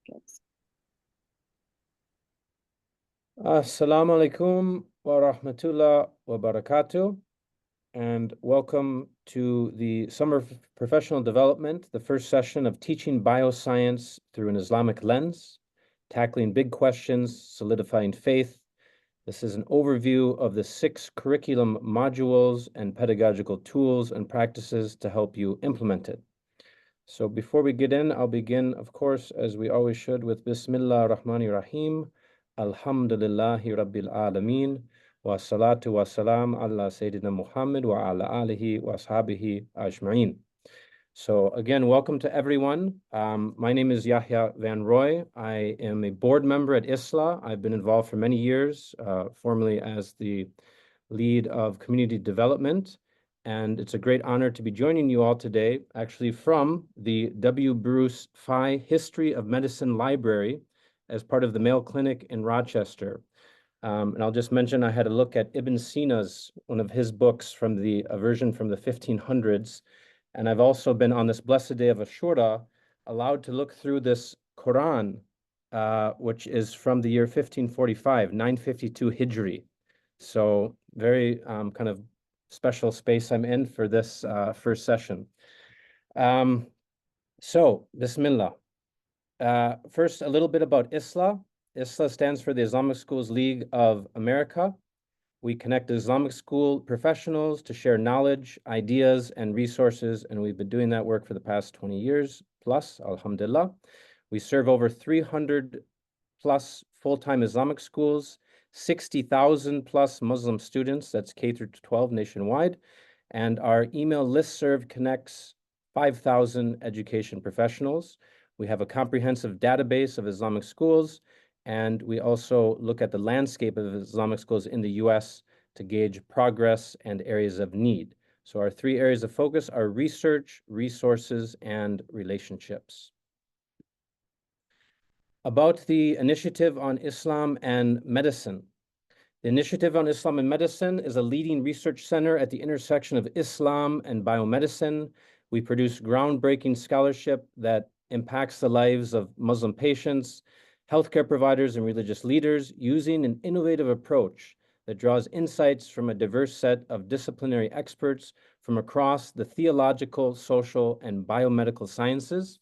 subjects. Assalamu alaikum wa rahmatullah wa barakatuh, and welcome to the Summer Professional Development, the first session of Teaching Bioscience Through an Islamic Lens, tackling big questions, solidifying faith. This is an overview of the 6 curriculum modules and pedagogical tools and practices to help you implement it. So before we get in, I'll begin, of course, as we always should, with Bismillah ar-Rahman ar-Rahim. Alhamdulillahi Rabbil Alameen. Wa salatu wa salam ala Sayyidina Muhammad wa ala alihi wa ashabihi ajma'in. So again, welcome to everyone. My name is Yahya Van Roy. I am a board member at ISLA. I've been involved for many years, formerly as the lead of community development. And it's a great honor to be joining you all today, actually from the W. Bruce Fye History of Medicine Library as part of the Mayo Clinic in Rochester. And I'll just mention I had a look at Ibn Sina's, one of his books from a version from the 1500s. And I've also been on this blessed day of Ashura, allowed to look through this Quran, which is from the year 1545, 952 Hijri. So very kind of special space I'm in for this first session. So, Bismillah. First, a little bit about ISLA. ISLA stands for the Islamic Schools League of America. We connect Islamic school professionals to share knowledge, ideas, and resources, and we've been doing that work for the past 20 years plus, alhamdulillah. We serve over 300 plus full-time Islamic schools, 60,000 plus Muslim students, that's K through 12 nationwide, and our email listserv connects 5,000 education professionals. We have a comprehensive database of Islamic schools, and we also look at the landscape of Islamic schools in the US to gauge progress and areas of need. So our 3 areas of focus are research, resources, and relationships. About the Initiative on Islam and Medicine. The Initiative on Islam and Medicine is a leading research center at the intersection of Islam and biomedicine. We produce groundbreaking scholarship that impacts the lives of Muslim patients, healthcare providers, and religious leaders using an innovative approach that draws insights from a diverse set of disciplinary experts from across the theological, social, and biomedical sciences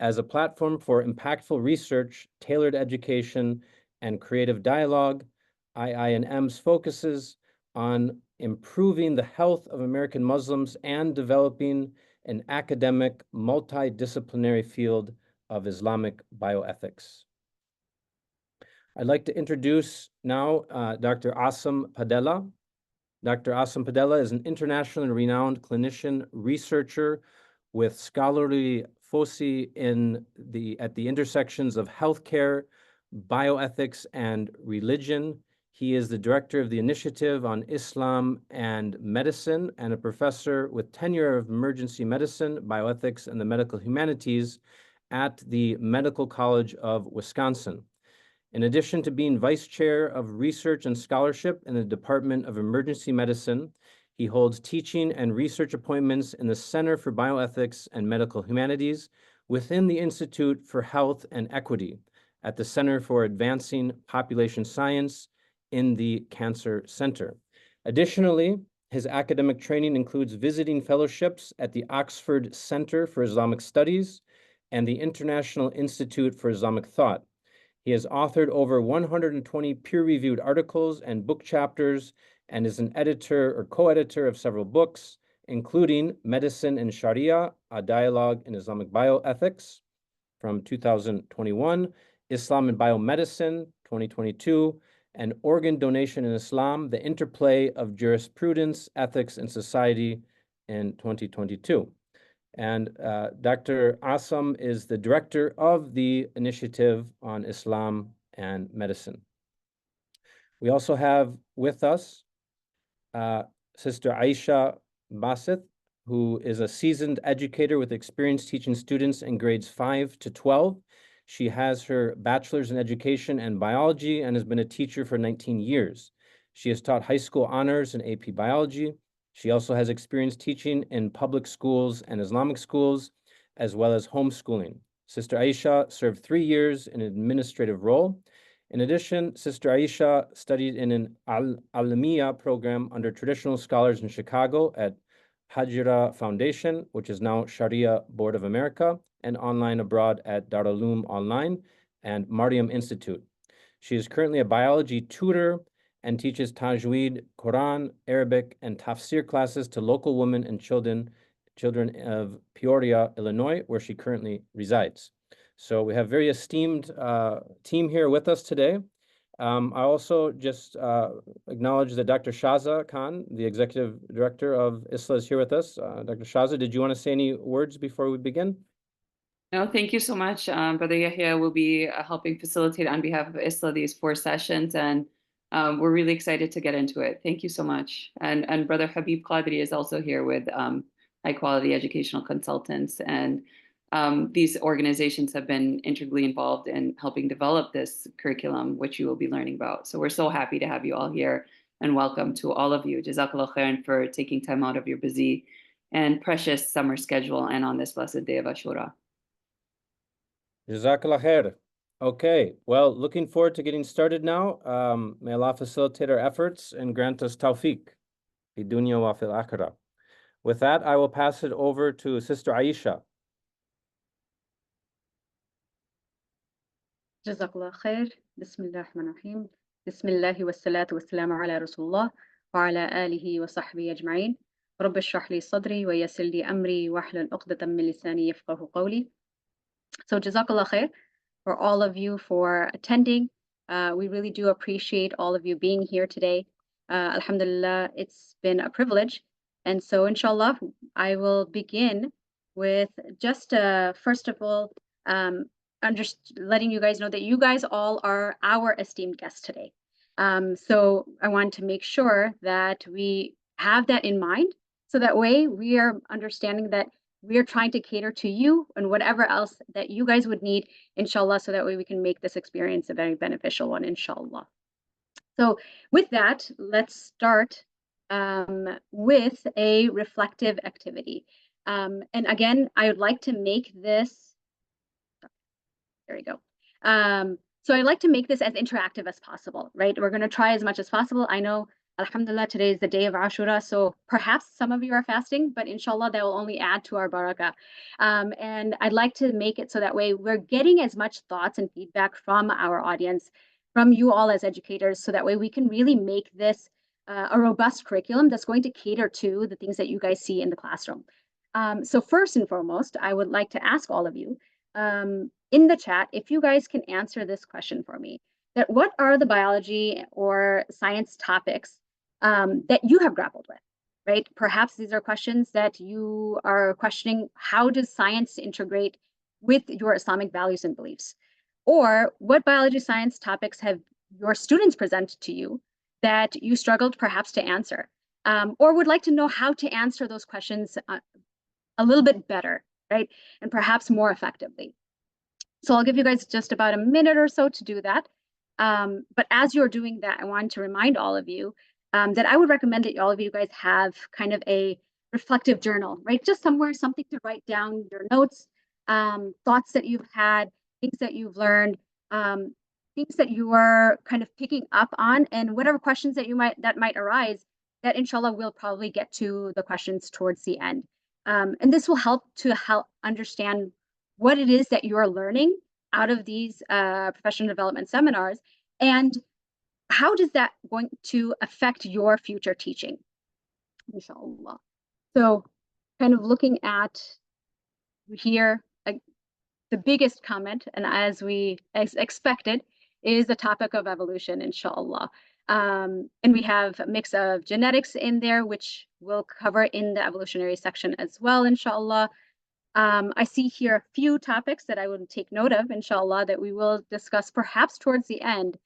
as a platform for impactful research, tailored education, and creative dialogue. IINM's focuses on improving the health of American Muslims and developing an academic, multidisciplinary field of Islamic bioethics. I'd like to introduce now Dr. Asim Padella. Dr. Asim Padella is an internationally renowned clinician researcher with scholarly foci at the intersections of healthcare, bioethics, and religion. He is the director of the Initiative on Islam and Medicine and a professor with tenure of emergency medicine, bioethics, and the medical humanities at the Medical College of Wisconsin. In addition to being vice chair of research and scholarship in the Department of Emergency Medicine, he holds teaching and research appointments in the Center for Bioethics and Medical Humanities within the Institute for Health and Equity at the Center for Advancing Population Science in the Cancer Center. Additionally, his academic training includes visiting fellowships at the Oxford Center for Islamic Studies and the International Institute for Islamic Thought. He has authored over 120 peer-reviewed articles and book chapters and is an editor or co-editor of several books, including Medicine and Sharia, A Dialogue in Islamic Bioethics from 2021, Islam and Biomedicine, 2022, and Organ Donation in Islam, The Interplay of Jurisprudence, Ethics, and Society in 2022. And Dr. Asim is the director of the Initiative on Islam and Medicine. We also have with us Sister Aisha Bassett, who is a seasoned educator with experience teaching students in grades 5 to 12. She has her bachelor's in education and biology and has been a teacher for 19 years. She has taught high school honors in AP biology. She also has experience teaching in public schools and Islamic schools, as well as homeschooling. Sister Aisha served 3 years in an administrative role. In addition, Sister Aisha studied in an Alamiya program under traditional scholars in Chicago at Hajira Foundation, which is now Sharia Board of America, and online abroad at Darul Online and Mariam Institute. She is currently a biology tutor and teaches Tajweed, Quran, Arabic, and Tafsir classes to local women and children of Peoria, Illinois, where she currently resides. So we have very esteemed team here with us today. I also just acknowledge that Dr. Shaza Khan, the Executive Director of ISLA, is here with us. Dr. Shaza, did you want to say any words before we begin? No, thank you so much. Brother Yahya will be helping facilitate on behalf of ISLA these 4 sessions, and we're really excited to get into it. Thank you so much. And Brother Habib Qadri is also here with high quality educational consultants, and these organizations have been integrally involved in helping develop this curriculum, which you will be learning about. So we're so happy to have you all here, and welcome to all of you. Jazakallah khairan for taking time out of your busy and precious summer schedule and on this blessed day of Ashura. Jazakallah khair. Okay, well, looking forward to getting started now. May Allah facilitate our efforts and grant us tawfiq, fi dunya wa fil akhirah. With that, I will pass it over to Sister Aisha. Jazakallah khair. Bismillah ar-Rahman ar-Rahim. Bismillahi wa salatu wa salamu ala Rasulullah wa ala alihi wa sahbihi ajma'in. Rabbi shrah li sadri wa yassir li amri wa hlul uqdatan min lisani yafqahu qawli. So Jazakallah khair for all of you for attending. We really do appreciate all of you being here today. Alhamdulillah, it's been a privilege. And so inshallah, I will begin with just first of all, letting you guys know that you guys all are our esteemed guests today. So I want to make sure that we have that in mind, so that way we are understanding that we are trying to cater to you and whatever else that you guys would need, inshallah, so that way we can make this experience a very beneficial one, inshallah. So with that, let's start with a reflective activity. And again, I would like to make this, there we go. So I'd like to make this as interactive as possible, right? We're going to try as much as possible. I know, alhamdulillah, today is the day of Ashura, so perhaps some of you are fasting, but inshallah, that will only add to our barakah. And I'd like to make it so that way we're getting as much thoughts and feedback from our audience, from you all as educators, so that way we can really make this a robust curriculum that's going to cater to the things that you guys see in the classroom. So first and foremost, I would like to ask all of you in the chat, if you guys can answer this question for me, that what are the biology or science topics that you have grappled with, right? Perhaps these are questions that you are questioning, how does science integrate with your Islamic values and beliefs? Or what biology science topics have your students presented to you that you struggled perhaps to answer, or would like to know how to answer those questions a little bit better, right? And perhaps more effectively. So I'll give you guys just about a minute or so to do that. But as you're doing that, I want to remind all of you that I would recommend that all of you guys have kind of a reflective journal, right? Just somewhere, something to write down your notes, thoughts that you've had, things that you've learned, things that you are kind of picking up on, and whatever questions that might arise, that inshallah we'll probably get to the questions towards the end. And this will help understand what it is that you're learning out of these professional development seminars, and how does that going to affect your future teaching, inshallah. So kind of looking at here, the biggest comment, and as we expected, is the topic of evolution, inshallah. And we have a mix of genetics in there, which we'll cover in the evolutionary section as well, inshallah. I see here a few topics that I would take note of, inshallah, that we will discuss perhaps towards the end.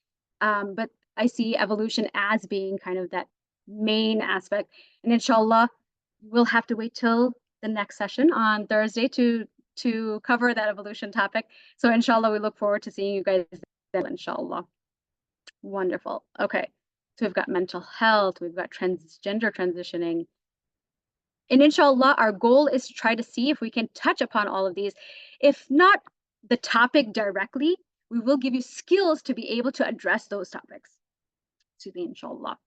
But I see evolution as being kind of that main aspect. And inshallah, we'll have to wait till the next session on Thursday to cover that evolution topic. So inshallah, we look forward to seeing you guys then, inshallah. Wonderful. Okay. So we've got mental health, we've got transgender transitioning. And inshallah, our goal is to try to see if we can touch upon all of these, if not the topic directly. We will give you skills to be able to address those topics. Excuse me, inshallah.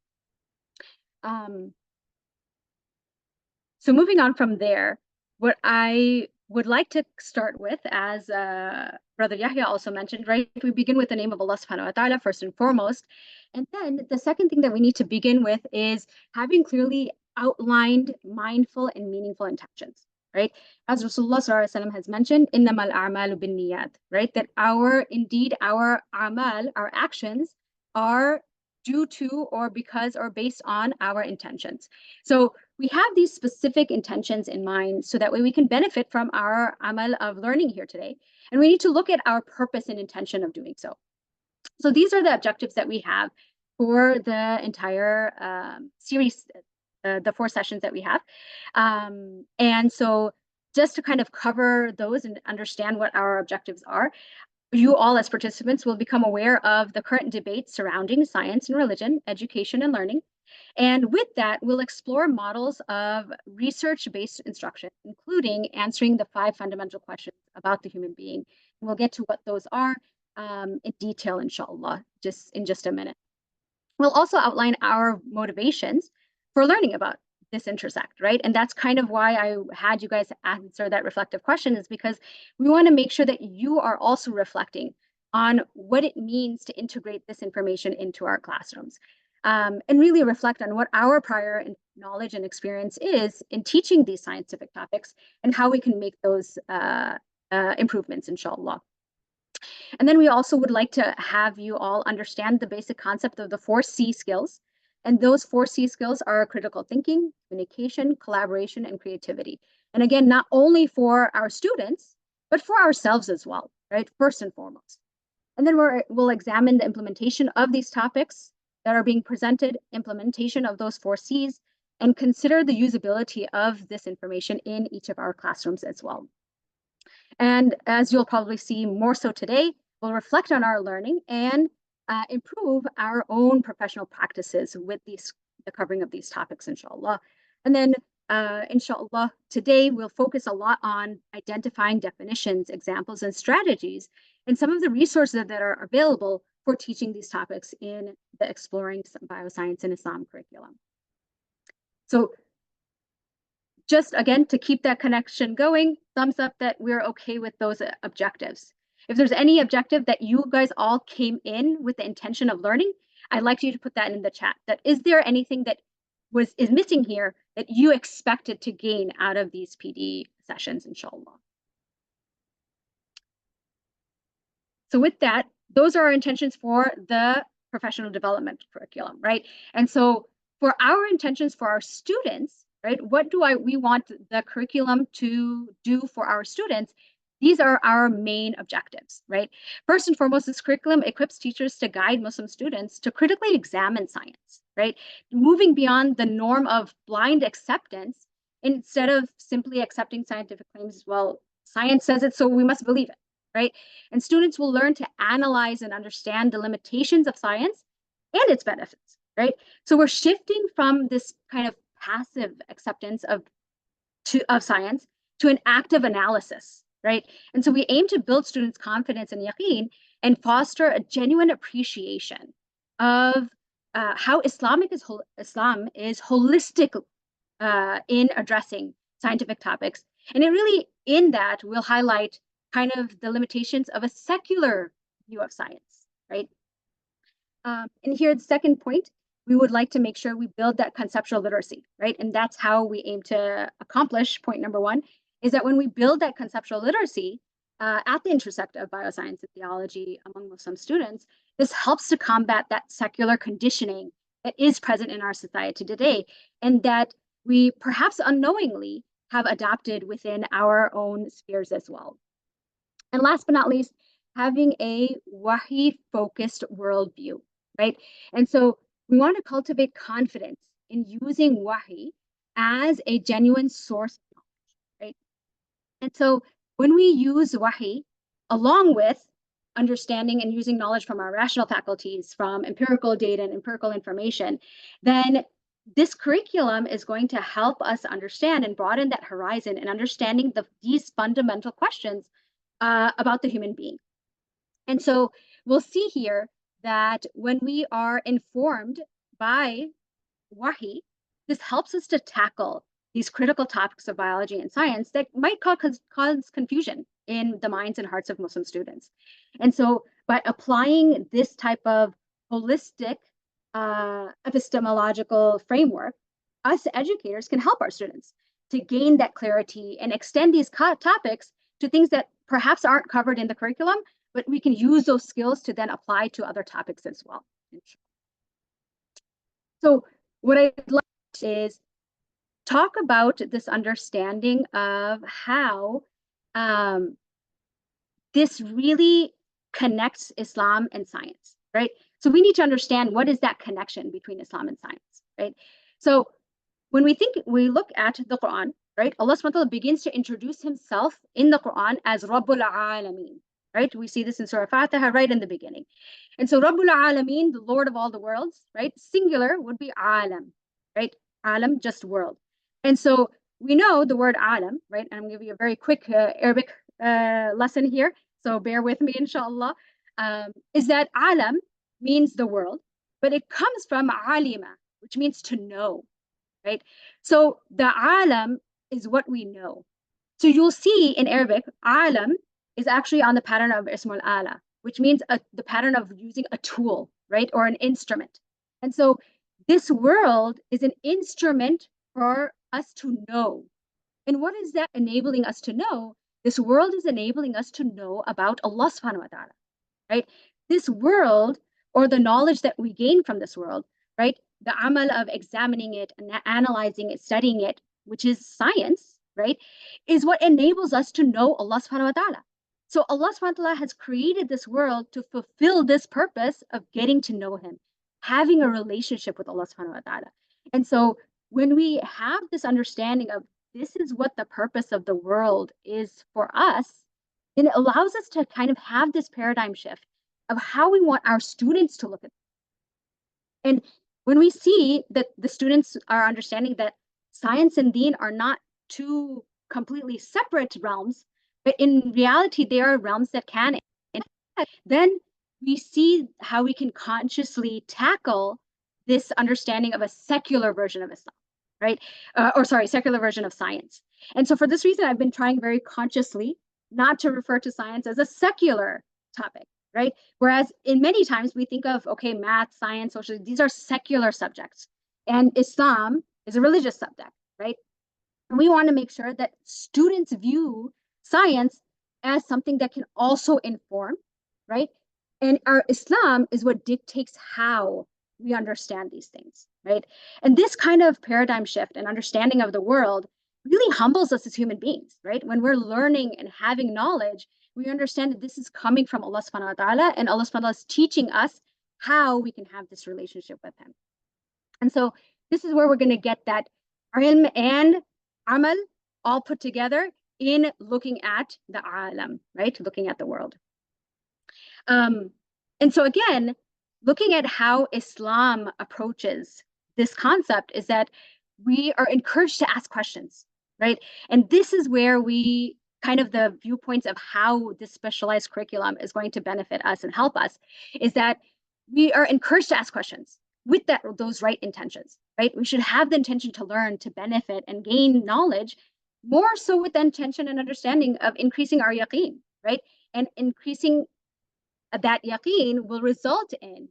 So moving on from there, what I would like to start with, as Brother Yahya also mentioned, right? We begin with the name of Allah subhanahu wa ta'ala first and foremost. And then the second thing that we need to begin with is having clearly outlined mindful and meaningful intentions, right? As Rasulullah sallallahu alaihi wasallam has mentioned, innamal a'malu bin niyat, right? That our amal, our actions are due to or because or based on our intentions. So we have these specific intentions in mind so that way we can benefit from our amal of learning here today. And we need to look at our purpose and intention of doing so. So these are the objectives that we have for the entire series, the 4 sessions that we have. And so just to kind of cover those and understand what our objectives are, you all as participants will become aware of the current debate surrounding science and religion, education and learning. And with that, we'll explore models of research-based instruction, including answering the 5 fundamental questions about the human being. And we'll get to what those are in detail, inshallah, in just a minute. We'll also outline our motivations for learning about this intersect, right? And that's kind of why I had you guys answer that reflective question, is because we want to make sure that you are also reflecting on what it means to integrate this information into our classrooms. And really reflect on what our prior knowledge and experience is in teaching these scientific topics and how we can make those improvements, inshallah. And then we also would like to have you all understand the basic concept of the 4 C skills. And those 4 C skills are critical thinking, communication, collaboration, and creativity. And again, not only for our students, but for ourselves as well, right? First and foremost. And then we'll examine the implementation of these topics that are being presented, implementation of those 4 Cs, and consider the usability of this information in each of our classrooms as well. And as you'll probably see more so today, we'll reflect on our learning and improve our own professional practices with the covering of these topics, inshallah. And then, inshallah, today we'll focus a lot on identifying definitions, examples, and strategies, and some of the resources that are available for teaching these topics in the Exploring Bioscience in Islam curriculum. So just again, to keep that connection going, thumbs up that we're okay with those objectives. If there's any objective that you guys all came in with the intention of learning, I'd like you to put that in the chat. That is there anything that is missing here that you expected to gain out of these PD sessions, inshallah. So with that, those are our intentions for the professional development curriculum, right? And so for our intentions for our students, right, what do we want the curriculum to do for our students? These are our main objectives, right? First and foremost, this curriculum equips teachers to guide Muslim students to critically examine science, right? Moving beyond the norm of blind acceptance, instead of simply accepting scientific claims, well, science says it, so we must believe it, right? And students will learn to analyze and understand the limitations of science and its benefits, right? So we're shifting from this kind of passive acceptance of science to an active analysis, right? And so we aim to build students' confidence and yaqeen and foster a genuine appreciation of how Islam is holistic in addressing scientific topics. And it really, in that, will highlight kind of the limitations of a secular view of science, right? And here, the second point, we would like to make sure we build that conceptual literacy, right? And that's how we aim to accomplish point number 1, is that when we build that conceptual literacy at the intersect of bioscience and theology among Muslim students, this helps to combat that secular conditioning that is present in our society today, and that we perhaps unknowingly have adopted within our own spheres as well. And last but not least, having a wahi-focused worldview, right? And so we want to cultivate confidence in using wahi as a genuine source of knowledge, right? And so when we use wahi, along with understanding and using knowledge from our rational faculties, from empirical data and empirical information, then this curriculum is going to help us understand and broaden that horizon and understanding these fundamental questions about the human being. And so we'll see here that when we are informed by wahi, this helps us to tackle these critical topics of biology and science that might cause confusion in the minds and hearts of Muslim students. And so by applying this type of holistic epistemological framework, us educators can help our students to gain that clarity and extend these topics to things that perhaps aren't covered in the curriculum, but we can use those skills to then apply to other topics as well. So what I'd like is talk about this understanding of how this really connects Islam and science, right? So we need to understand what is that connection between Islam and science, right? So when we look at the Quran, right? Allah subhanahu wa ta'ala begins to introduce himself in the Quran as Rabbul Alameen, right? We see this in Surah Fatiha right in the beginning. And so Rabbul Alameen, the Lord of all the worlds, right? Singular would be Alam, right? Alam, just world. And so we know the word Alam, right? And I'm going to give you a very quick Arabic lesson here. So bear with me, inshallah. Is that Alam means the world, but it comes from Alima, which means to know, right? So the Alam is what we know. So you'll see in Arabic, Alam is actually on the pattern of Ismul Ala, which means the pattern of using a tool, right? Or an instrument. And so this world is an instrument for us to know. And what is that enabling us to know? This world is enabling us to know about Allah subhanahu wa ta'ala, right? This world, or the knowledge that we gain from this world, right? The amal of examining it and analyzing it, studying it, which is science, right? Is what enables us to know Allah subhanahu wa ta'ala. So Allah subhanahu wa ta'ala has created this world to fulfill this purpose of getting to know him, having a relationship with Allah subhanahu wa ta'ala. And so when we have this understanding of this is what the purpose of the world is for us, then it allows us to kind of have this paradigm shift of how we want our students to look at it. And when we see that the students are understanding that science and deen are not two completely separate realms, but in reality, they are realms that can, then we see how we can consciously tackle this understanding of a secular version of Islam, right? Secular version of science. And so for this reason, I've been trying very consciously not to refer to science as a secular topic, right? Whereas in many times we think of, okay, math, science, social, these are secular subjects. And Islam is a religious subject, right? And we want to make sure that students view science as something that can also inform, right? And our Islam is what dictates how we understand these things, right? And this kind of paradigm shift and understanding of the world really humbles us as human beings, right? When we're learning and having knowledge, we understand that this is coming from Allah subhanahu wa ta'ala, and Allah subhanahu wa ta'ala is teaching us how we can have this relationship with him. And so this is where we're going to get that ilm and amal all put together in looking at the alam, right? Looking at the world. And so again, looking at how Islam approaches this concept is that we are encouraged to ask questions, right? And this is where we kind of the viewpoints of how this specialized curriculum is going to benefit us and help us is that we are encouraged to ask questions with those right intentions, right? We should have the intention to learn, to benefit and gain knowledge, more so with the intention and understanding of increasing our yaqeen, right? And increasing that yaqeen will result in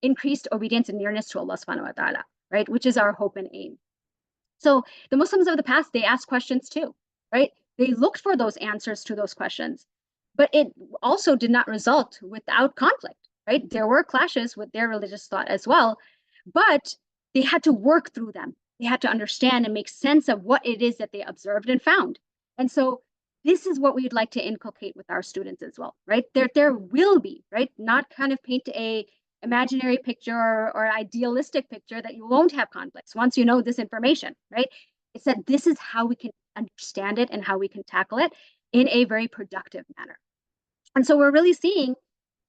increased obedience and nearness to Allah subhanahu wa ta'ala, right? Which is our hope and aim. So the Muslims of the past, they asked questions too, right? They looked for those answers to those questions, but it also did not result without conflict, right? There were clashes with their religious thought as well, but they had to work through them. They had to understand and make sense of what it is that they observed and found. And so this is what we'd like to inculcate with our students as well, right? There will be, right? Not kind of paint a imaginary picture or idealistic picture that you won't have conflicts once you know this information, right? It's that this is how we can understand it and how we can tackle it in a very productive manner. And so we're really seeing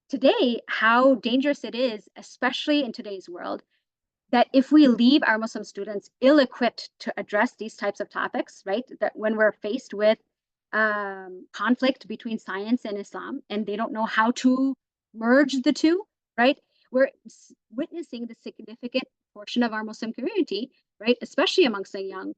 today how dangerous it is, especially in today's world, that if we leave our Muslim students ill-equipped to address these types of topics, right? That when we're faced with conflict between science and Islam, and they don't know how to merge the two, right? We're witnessing the significant portion of our Muslim community, right, especially amongst the young,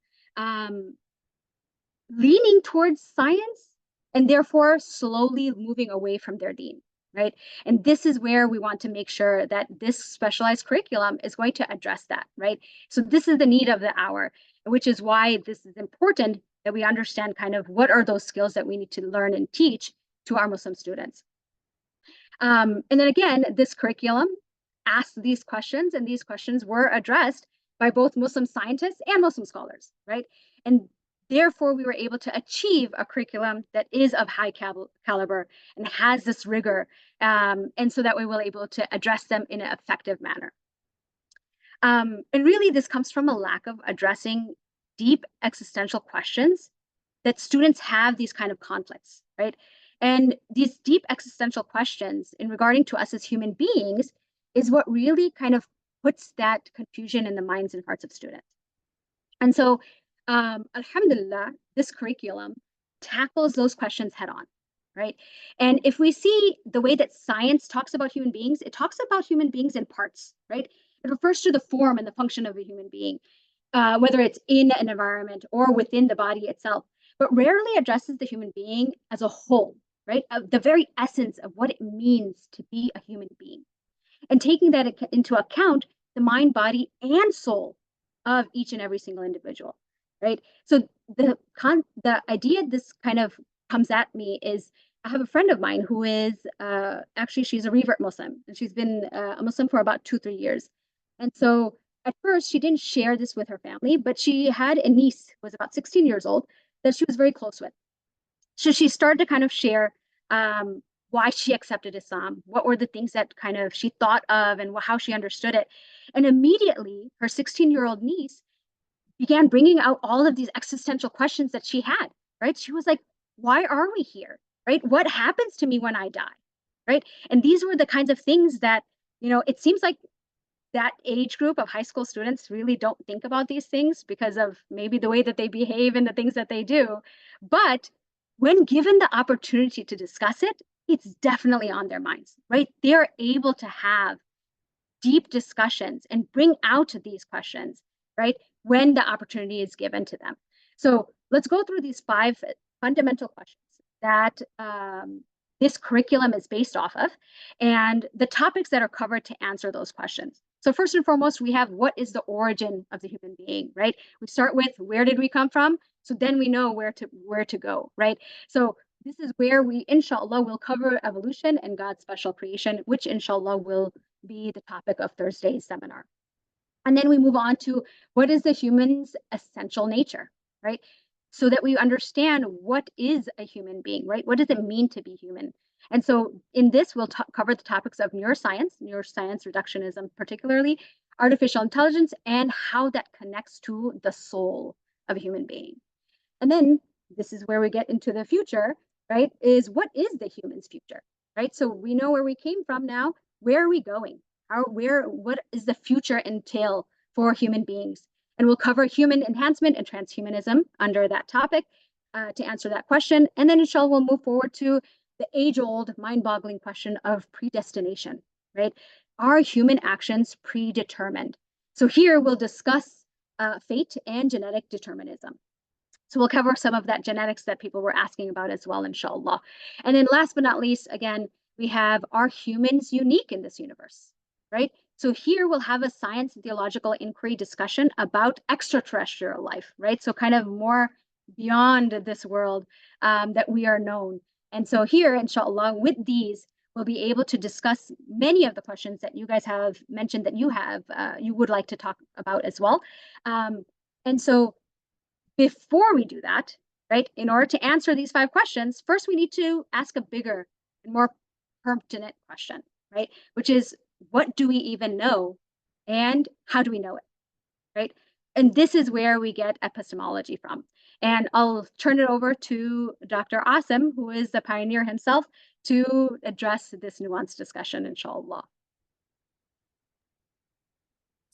leaning towards science and therefore slowly moving away from their deen, right? And this is where we want to make sure that this specialized curriculum is going to address that, right? So this is the need of the hour, which is why this is important that we understand kind of what are those skills that we need to learn and teach to our Muslim students. And then again, this curriculum asked these questions, and these questions were addressed by both Muslim scientists and Muslim scholars, right? And therefore, we were able to achieve a curriculum that is of high caliber and has this rigor, and so that we were able to address them in an effective manner. And really, this comes from a lack of addressing deep existential questions that students have these kind of conflicts, right? And these deep existential questions in regarding to us as human beings is what really kind of puts that confusion in the minds and hearts of students. And so, alhamdulillah, this curriculum tackles those questions head on, right? And if we see the way that science talks about human beings, it talks about human beings in parts, right? It refers to the form and the function of a human being, whether it's in an environment or within the body itself, but rarely addresses the human being as a whole, right? The very essence of what it means to be a human being. And taking that into account, the mind, body, and soul of each and every single individual, right? So the idea this kind of comes at me is, I have a friend of mine who is actually, she's a revert Muslim, and she's been a Muslim for about 2-3 years. And so at first she didn't share this with her family, but she had a niece who was about 16 years old that she was very close with. So she started to kind of share why she accepted Islam, what were the things that kind of she thought of and how she understood it. And immediately her 16-year-old niece began bringing out all of these existential questions that she had, right? She was like, why are we here, right? What happens to me when I die, right? And these were the kinds of things that, it seems like that age group of high school students really don't think about these things because of maybe the way that they behave and the things that they do. But when given the opportunity to discuss it, it's definitely on their minds, right? They're able to have deep discussions and bring out these questions, right? When the opportunity is given to them. So let's go through these 5 fundamental questions that this curriculum is based off of and the topics that are covered to answer those questions. So first and foremost, we have what is the origin of the human being, right? We start with where did we come from? So then we know where to go, right? So this is where we, inshallah, will cover evolution and God's special creation, which inshallah will be the topic of Thursday's seminar. And then we move on to what is the human's essential nature, right? So that we understand what is a human being, right? What does it mean to be human? And so in this, we'll cover the topics of neuroscience reductionism, particularly artificial intelligence, and how that connects to the soul of a human being. And then this is where we get into the future, right? Is what is the human's future, right? So we know where we came from now. Where are we going? What is the future entail for human beings? And we'll cover human enhancement and transhumanism under that topic to answer that question. And then inshallah, we'll move forward to the age-old, mind-boggling question of predestination, right? Are human actions predetermined? So here we'll discuss fate and genetic determinism. So we'll cover some of that genetics that people were asking about as well, inshallah. And then last but not least, again, we have, are humans unique in this universe, right? So here we'll have a science and theological inquiry discussion about extraterrestrial life, right? So kind of more beyond this world that we are known. And so here, inshallah, with these, we'll be able to discuss many of the questions that you guys have mentioned that you would like to talk about as well. And so before we do that, right, in order to answer these 5 questions, first we need to ask a bigger and more pertinent question, right? Which is, what do we even know and how do we know it, right? And this is where we get epistemology from. And I'll turn it over to Dr. Asim, who is the pioneer himself, to address this nuanced discussion, inshallah.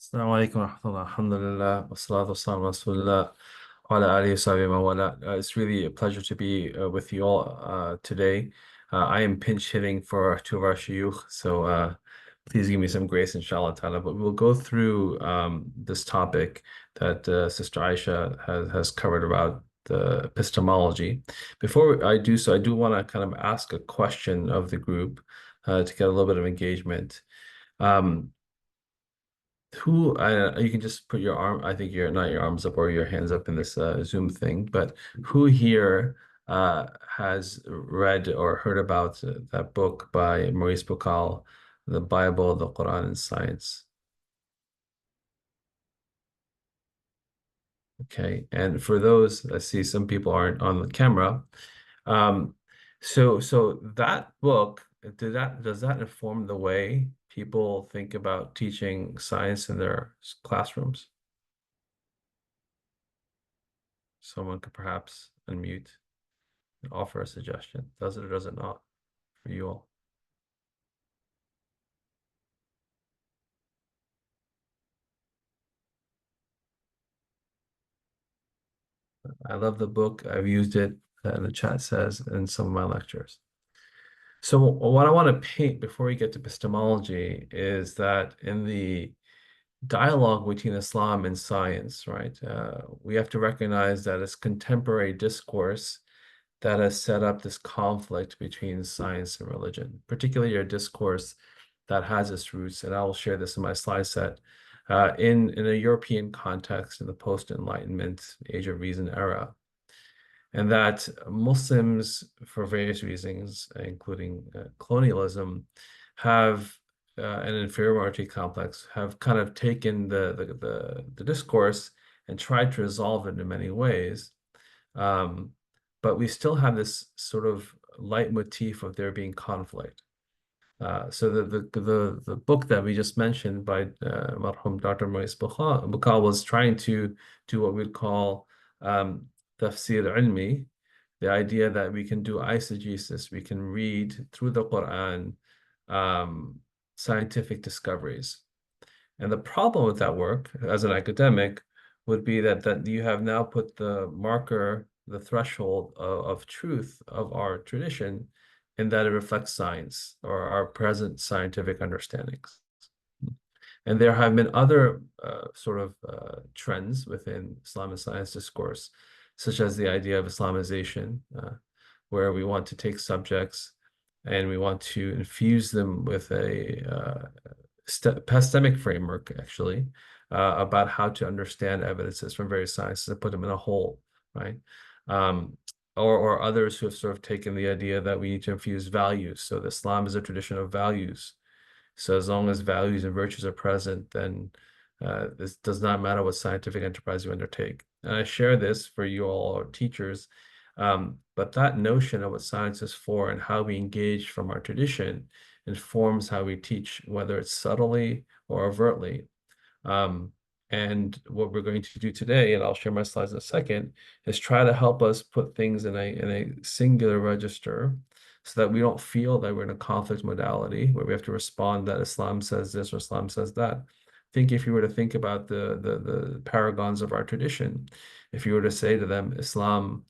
Assalamu alaikum wa rahmatullah. Alhamdulillah. Wassalatu wassalamu ala rasulillah. It's really a pleasure to be with you all today. I am pinch hitting for two of our shuyukh, so please give me some grace, inshallah ta'ala. But we'll go through this topic that Sister Aisha has covered about the epistemology. Before I do so, I do want to kind of ask a question of the group to get a little bit of engagement. You can just put your arm, I think you're not your arms up or your hands up in this Zoom thing, but who here has read or heard about that book by Maurice Bucaille, The Bible, the Quran, and Science? Okay, and for those, I see some people aren't on the camera. So that book, does that inform the way people think about teaching science in their classrooms? Someone could perhaps unmute and offer a suggestion. Does it or does it not for you all? I love the book. I've used it, the chat says, in some of my lectures. So what I want to paint before we get to epistemology is that in the dialogue between Islam and science, right, we have to recognize that it's contemporary discourse that has set up this conflict between science and religion, particularly a discourse that has its roots, and I will share this in my slide set, in a European context in the post-Enlightenment Age of Reason era. And that Muslims, for various reasons, including colonialism, have an inferiority complex, have kind of taken the discourse and tried to resolve it in many ways. But we still have this sort of leitmotif of there being conflict. So the book that we just mentioned by Marhum Dr. Maurice Bucaille was trying to do what we'd call tafsir ilmi, the idea that we can do eisegesis, we can read through the Quran scientific discoveries. And the problem with that work as an academic would be that you have now put the marker, the threshold of truth of our tradition, in that it reflects science or our present scientific understandings. And there have been other trends within Islamic science discourse, such as the idea of Islamization, where we want to take subjects and we want to infuse them with a epistemic framework, actually, about how to understand evidences from various sciences and put them in a whole, right? Or others who have sort of taken the idea that we need to infuse values. So Islam is a tradition of values. So as long as values and virtues are present, then this does not matter what scientific enterprise you undertake. And I share this for you all, or teachers, but that notion of what science is for and how we engage from our tradition informs how we teach, whether it's subtly or overtly. And what we're going to do today, and I'll share my slides in a second, is try to help us put things in a singular register so that we don't feel that we're in a conflict modality where we have to respond that Islam says this or Islam says that. I think if you were to think about the paragons of our tradition, if you were to say to them Islam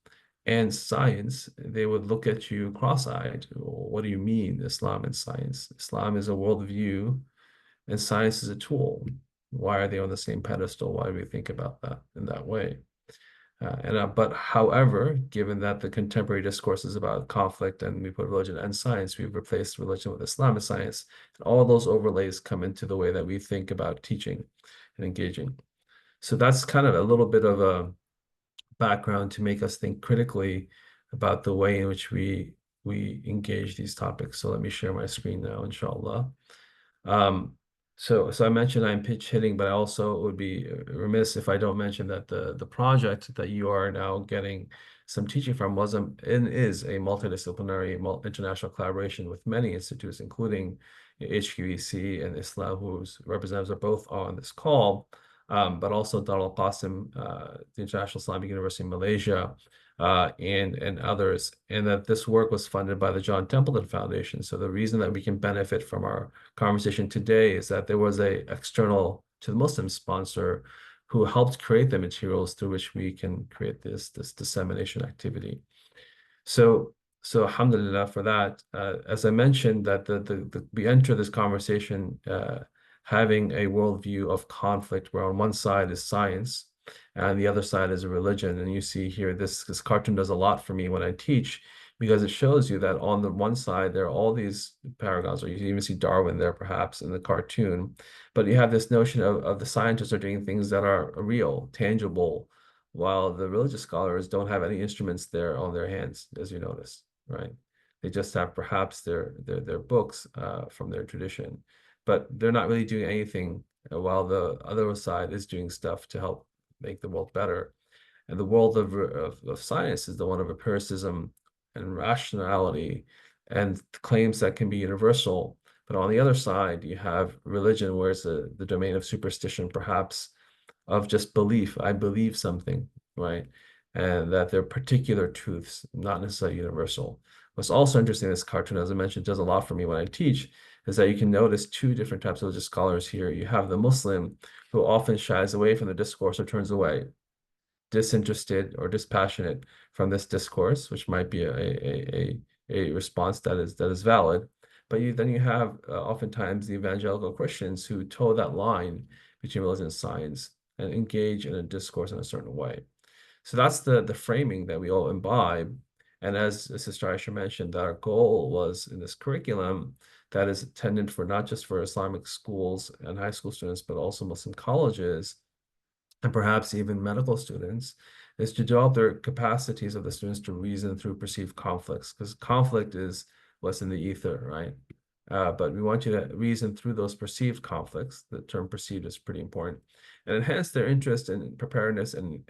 and science, they would look at you cross-eyed. What do you mean, Islam and science? Islam is a worldview and science is a tool. Why are they on the same pedestal? Why do we think about that in that way? But however, given that the contemporary discourse is about conflict and we put religion and science, we've replaced religion with Islamic science. And all those overlays come into the way that we think about teaching and engaging. So that's kind of a little bit of a background to make us think critically about the way in which we engage these topics. So let me share my screen now, inshallah. So I mentioned I'm pitch hitting, but I also would be remiss if I don't mention that the project that you are now getting some teaching from is a multidisciplinary international collaboration with many institutes, including HQEC and Islam, whose representatives are both on this call, but also Dar al Qasim, the International Islamic University in Malaysia, and others, and that this work was funded by the John Templeton Foundation. So the reason that we can benefit from our conversation today is that there was a external to the Muslim sponsor who helped create the materials through which we can create this dissemination activity. So alhamdulillah for that. As I mentioned, that we enter this conversation having a worldview of conflict, where on one side is science and the other side is a religion. And you see here, this cartoon does a lot for me when I teach, because it shows you that on the one side, there are all these paragons, or you can even see Darwin there perhaps in the cartoon, but you have this notion of the scientists are doing things that are real, tangible, while the religious scholars don't have any instruments there on their hands, as you notice, right? They just have perhaps their books from their tradition, but they're not really doing anything, while the other side is doing stuff to help make the world better. And the world of science is the one of empiricism and rationality and claims that can be universal. But on the other side, you have religion, where it's the domain of superstition, perhaps, of just belief. I believe something, right? And that they're particular truths, not necessarily universal. What's also interesting in this cartoon, as I mentioned, does a lot for me when I teach, is that you can notice two different types of religious scholars here. You have the Muslim, who often shies away from the discourse or turns away, disinterested or dispassionate from this discourse, which might be a response that is valid. But then you have oftentimes the evangelical Christians who toe that line between religion and science and engage in a discourse in a certain way. So that's the framing that we all imbibe. And as Sister Aisha mentioned, that our goal was in this curriculum that is intended for not just for Islamic schools and high school students, but also Muslim colleges, and perhaps even medical students, is to develop their capacities of the students to reason through perceived conflicts, because conflict is what's in the ether, right? But we want you to reason through those perceived conflicts. The term perceived is pretty important, and enhance their interest in preparedness and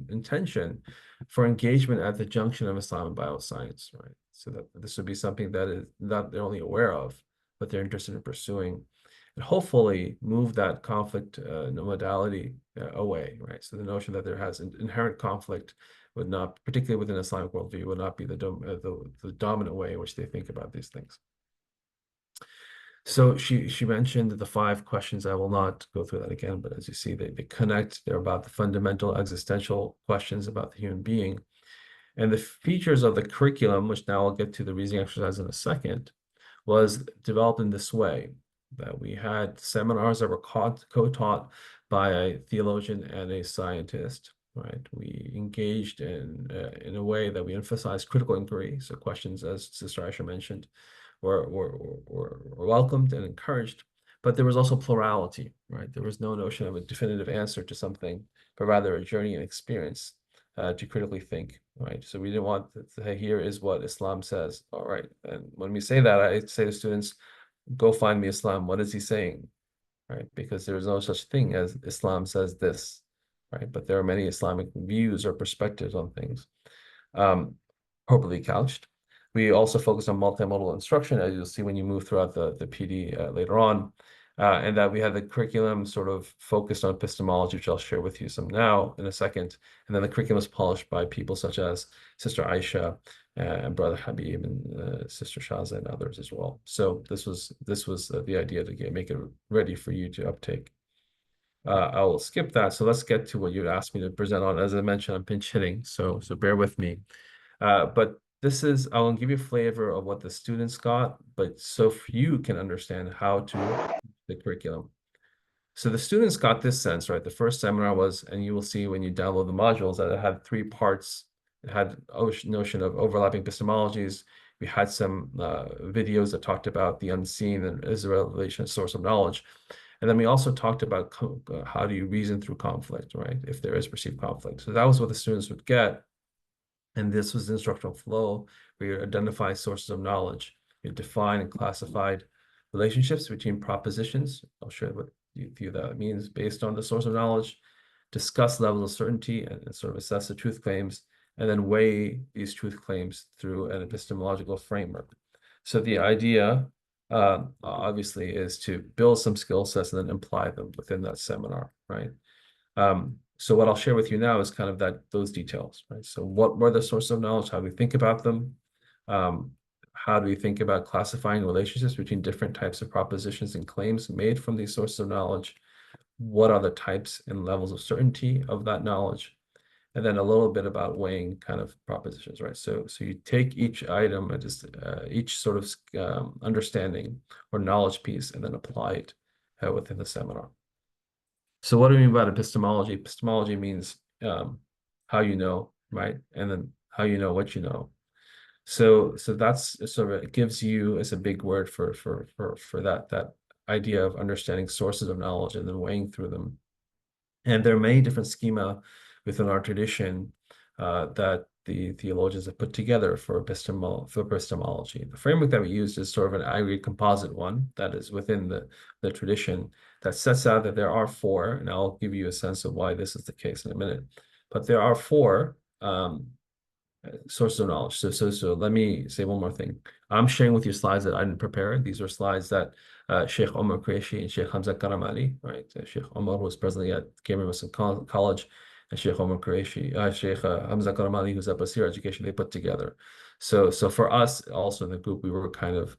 intention for engagement at the junction of Islam and bioscience, right? So that this would be something that is not they're only aware of, but they're interested in pursuing, and hopefully move that conflict modality away, right? So the notion that there has inherent conflict would not, particularly within Islamic worldview, would not be the dominant way in which they think about these things. So she mentioned the 5 questions. I will not go through that again, but as you see, they connect. They're about the fundamental existential questions about the human being. And the features of the curriculum, which now I'll get to the reasoning exercise in a second, was developed in this way, that we had seminars that were co-taught by a theologian and a scientist, right? We engaged in a way that we emphasized critical inquiry. So questions, as Sister Aisha mentioned, were welcomed and encouraged, but there was also plurality, right? There was no notion of a definitive answer to something, but rather a journey and experience to critically think, right? So we didn't want to say, here is what Islam says. All right. And when we say that, I say to students, go find me Islam. What is he saying? Right? Because there is no such thing as Islam says this, right? But there are many Islamic views or perspectives on things, appropriately couched. We also focus on multimodal instruction, as you'll see when you move throughout the PD later on, and that we have the curriculum sort of focused on epistemology, which I'll share with you some now in a second. And then the curriculum is polished by people such as Sister Aisha and Brother Habib and Sister Shaza and others as well. So this was the idea to make it ready for you to uptake. I will skip that. So let's get to what you asked me to present on. As I mentioned, I'm pinch hitting, so bear with me. But this is, I'll give you a flavor of what the students got, but so you can understand how to the curriculum. So the students got this sense, right? The first seminar was, and you will see when you download the modules, that it had 3 parts. It had a notion of overlapping epistemologies. We had some videos that talked about the unseen and Israel relation source of knowledge. And then we also talked about how do you reason through conflict, right? If there is perceived conflict. So that was what the students would get. And this was the instructional flow, where you identify sources of knowledge. You define and classified relationships between propositions. I'll share what you view that means based on the source of knowledge, discuss levels of certainty and sort of assess the truth claims, and then weigh these truth claims through an epistemological framework. So the idea, obviously, is to build some skill sets and then apply them within that seminar, right? So what I'll share with you now is kind of those details, right? So what were the sources of knowledge? How do we think about them? How do we think about classifying relationships between different types of propositions and claims made from these sources of knowledge? what are the types and levels of certainty of that knowledge, and then a little bit about weighing kind of propositions, right? So you take each item and just each sort of understanding or knowledge piece and then apply it within the seminar. So what do we mean by epistemology? Epistemology means how you know, right? And then how you know what you know. So that's sort of, it gives you, as a big word for that idea of understanding sources of knowledge and then weighing through them. And there are many different schema within our tradition that the theologians have put together for epistemology. The framework that we use is sort of an aggregate composite one that is within the tradition that sets out that there are four, and I'll give you a sense of why this is the case in a minute. But there are four sources of knowledge. So let me say one more thing. I'm sharing with you slides that I didn't prepare. These are slides that Sheikh Omar Qureshi and Sheikh Hamza Karamali, right? Sheikh Omar was presently at Cambridge Muslim College, and Sheikh Omar Qureshi, Sheikh Hamza Karamali, who's at Basir Education, they put together. So for us, also in the group, we were kind of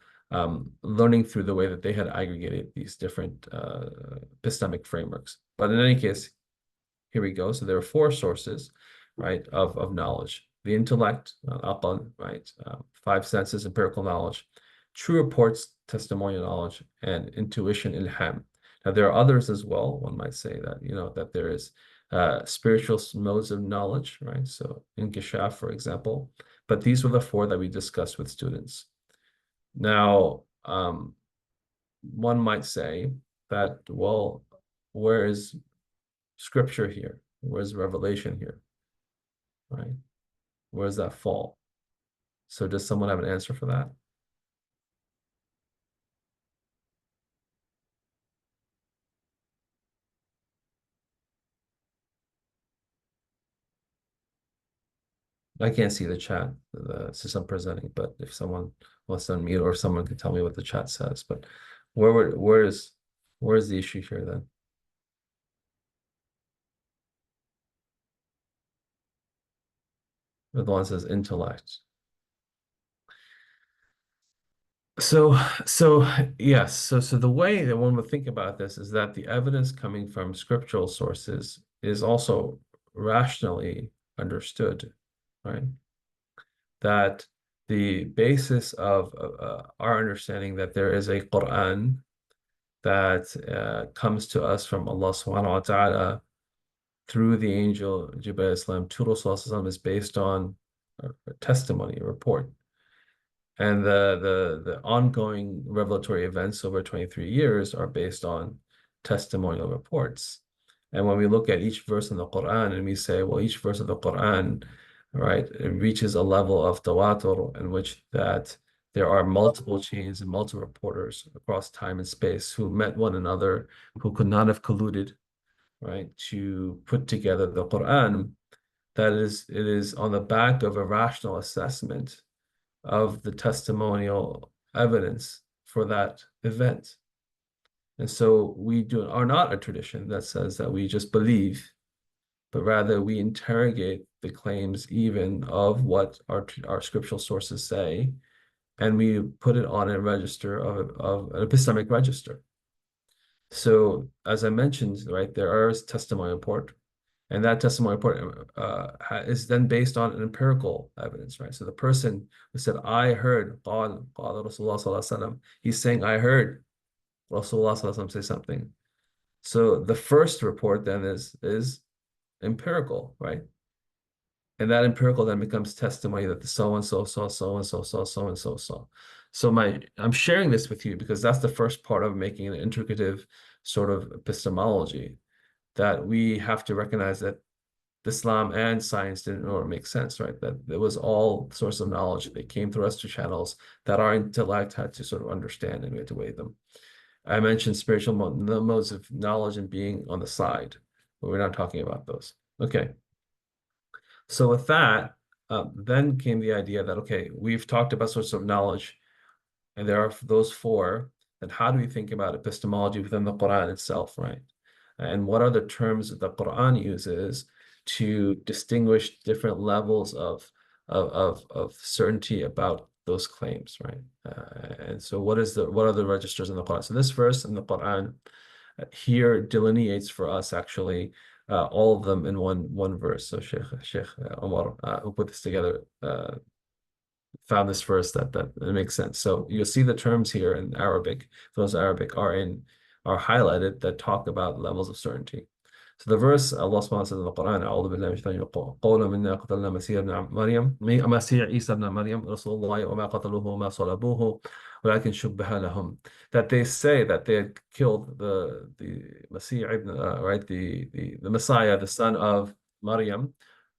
learning through the way that they had aggregated these different epistemic frameworks. But in any case, here we go. So there are four sources, right, of knowledge. The intellect, aql, right, five senses, empirical knowledge, true reports, testimonial knowledge, and intuition, ilham. Now, there are others as well. One might say that, that there is spiritual modes of knowledge, right? So inkishaf, for example. But these were the four that we discussed with students. Now, one might say that, well, where is scripture here? Where's revelation here, right? Where does that fall? So does someone have an answer for that? I can't see the chat since I'm presenting, but if someone wants to unmute or someone can tell me what the chat says, but where is the issue here then? The one says intellect. So yes, so the way that one would think about this is that the evidence coming from scriptural sources is also rationally understood, right? That the basis of our understanding that there is a Quran that comes to us from Allah subhanahu wa ta'ala through the angel Jibreel Islam to Rasulullah is based on a testimony, a report. And the ongoing revelatory events over 23 years are based on testimonial reports. And when we look at each verse in the Quran and we say, well, each verse of the Quran, right, it reaches a level of tawatur in which that there are multiple chains and multiple reporters across time and space who met one another, who could not have colluded, right, to put together the Quran. It is on the back of a rational assessment of the testimonial evidence for that event. And so we are not a tradition that says that we just believe, but rather we interrogate the claims even of what our scriptural sources say, and we put it on a register of an epistemic register. So as I mentioned, right, there is testimonial report, and that testimony report is then based on an empirical evidence, right? So the person who said, I heard, قال Rasulullah sallallahu alaihi wasallam, he's saying, I heard Rasulullah sallallahu alaihi wasallam say something. So the first report then is empirical, right? And that empirical then becomes testimony that the so-and-so saw, so-and-so saw, so-and-so saw. So I'm sharing this with you because that's the first part of making an integrative sort of epistemology, that we have to recognize that Islam and science didn't know it make sense, right? That it was all source of knowledge. They came through us to channels that our intellect had to sort of understand, and we had to weigh them. I mentioned spiritual modes of knowledge and being on the side, but we're not talking about those. Okay. So with that, then came the idea that, okay, we've talked about sources of knowledge, and there are those four, then how do we think about epistemology within the Quran itself, right? And what are the terms that the Quran uses to distinguish different levels of certainty about those claims, right? And so what are the registers in the Quran? So this verse in the Quran here delineates for us actually all of them in one verse. So Sheikh Omar, who put this together, found this verse that it makes sense. So you'll see the terms here in Arabic, those Arabic are highlighted that talk about levels of certainty. So the verse Allah subhanahu wa ta'ala says in the Quran, أعوذ بالله من الشيطان الرجيم قولا منا قتلنا مسيح عيسى ابن مريم رسول الله وما قتلوه وما صلبوه ولكن شبه لهم, that they say that they had killed the Masih ibn, right, the Messiah, the son of Maryam,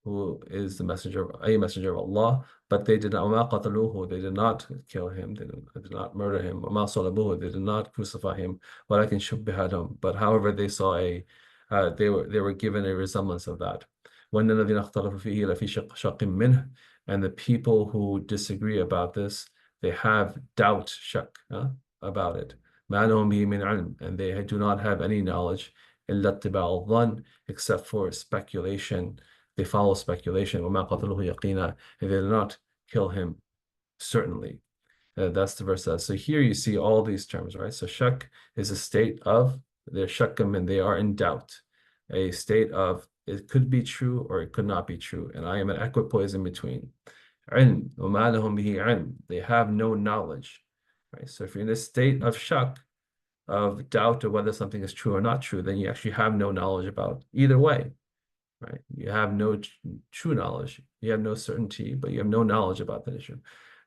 who is a messenger of Allah, but they did not, وما قتلوه, they did not kill him, they did not murder him, وما صلبوه, they did not crucify him, ولكن شبه لهم, but however they saw they were given a resemblance of that. وَإِنَّ الَّذِينَ اخْتَلَفُوا فِيهِ لَفِي شَقٍّ مِّنْهُ, and the people who disagree about this, they have doubt, shak, about it. مَا لَهُم بِهِ مِنْ عِلْمٍ, and they do not have any knowledge, إِلَّا اتِّبَاعَ الظَّنِّ, except for speculation. They follow speculation. وَمَا قَتَلُوهُ يَقِينًا, and they did not kill him certainly. That's the verse. So here you see all these terms, right? So shak is a state of, they're shakkim, and they are in doubt. A state of, it could be true or it could not be true. And I am an equipoise in between. Ilm, وَمَا لَهُم بِهِ عِلْمٍ, they have no knowledge. Right? So if you're in a state of shak, of doubt of whether something is true or not true, then you actually have no knowledge about either way. Right? You have no true knowledge. You have no certainty, but you have no knowledge about that issue.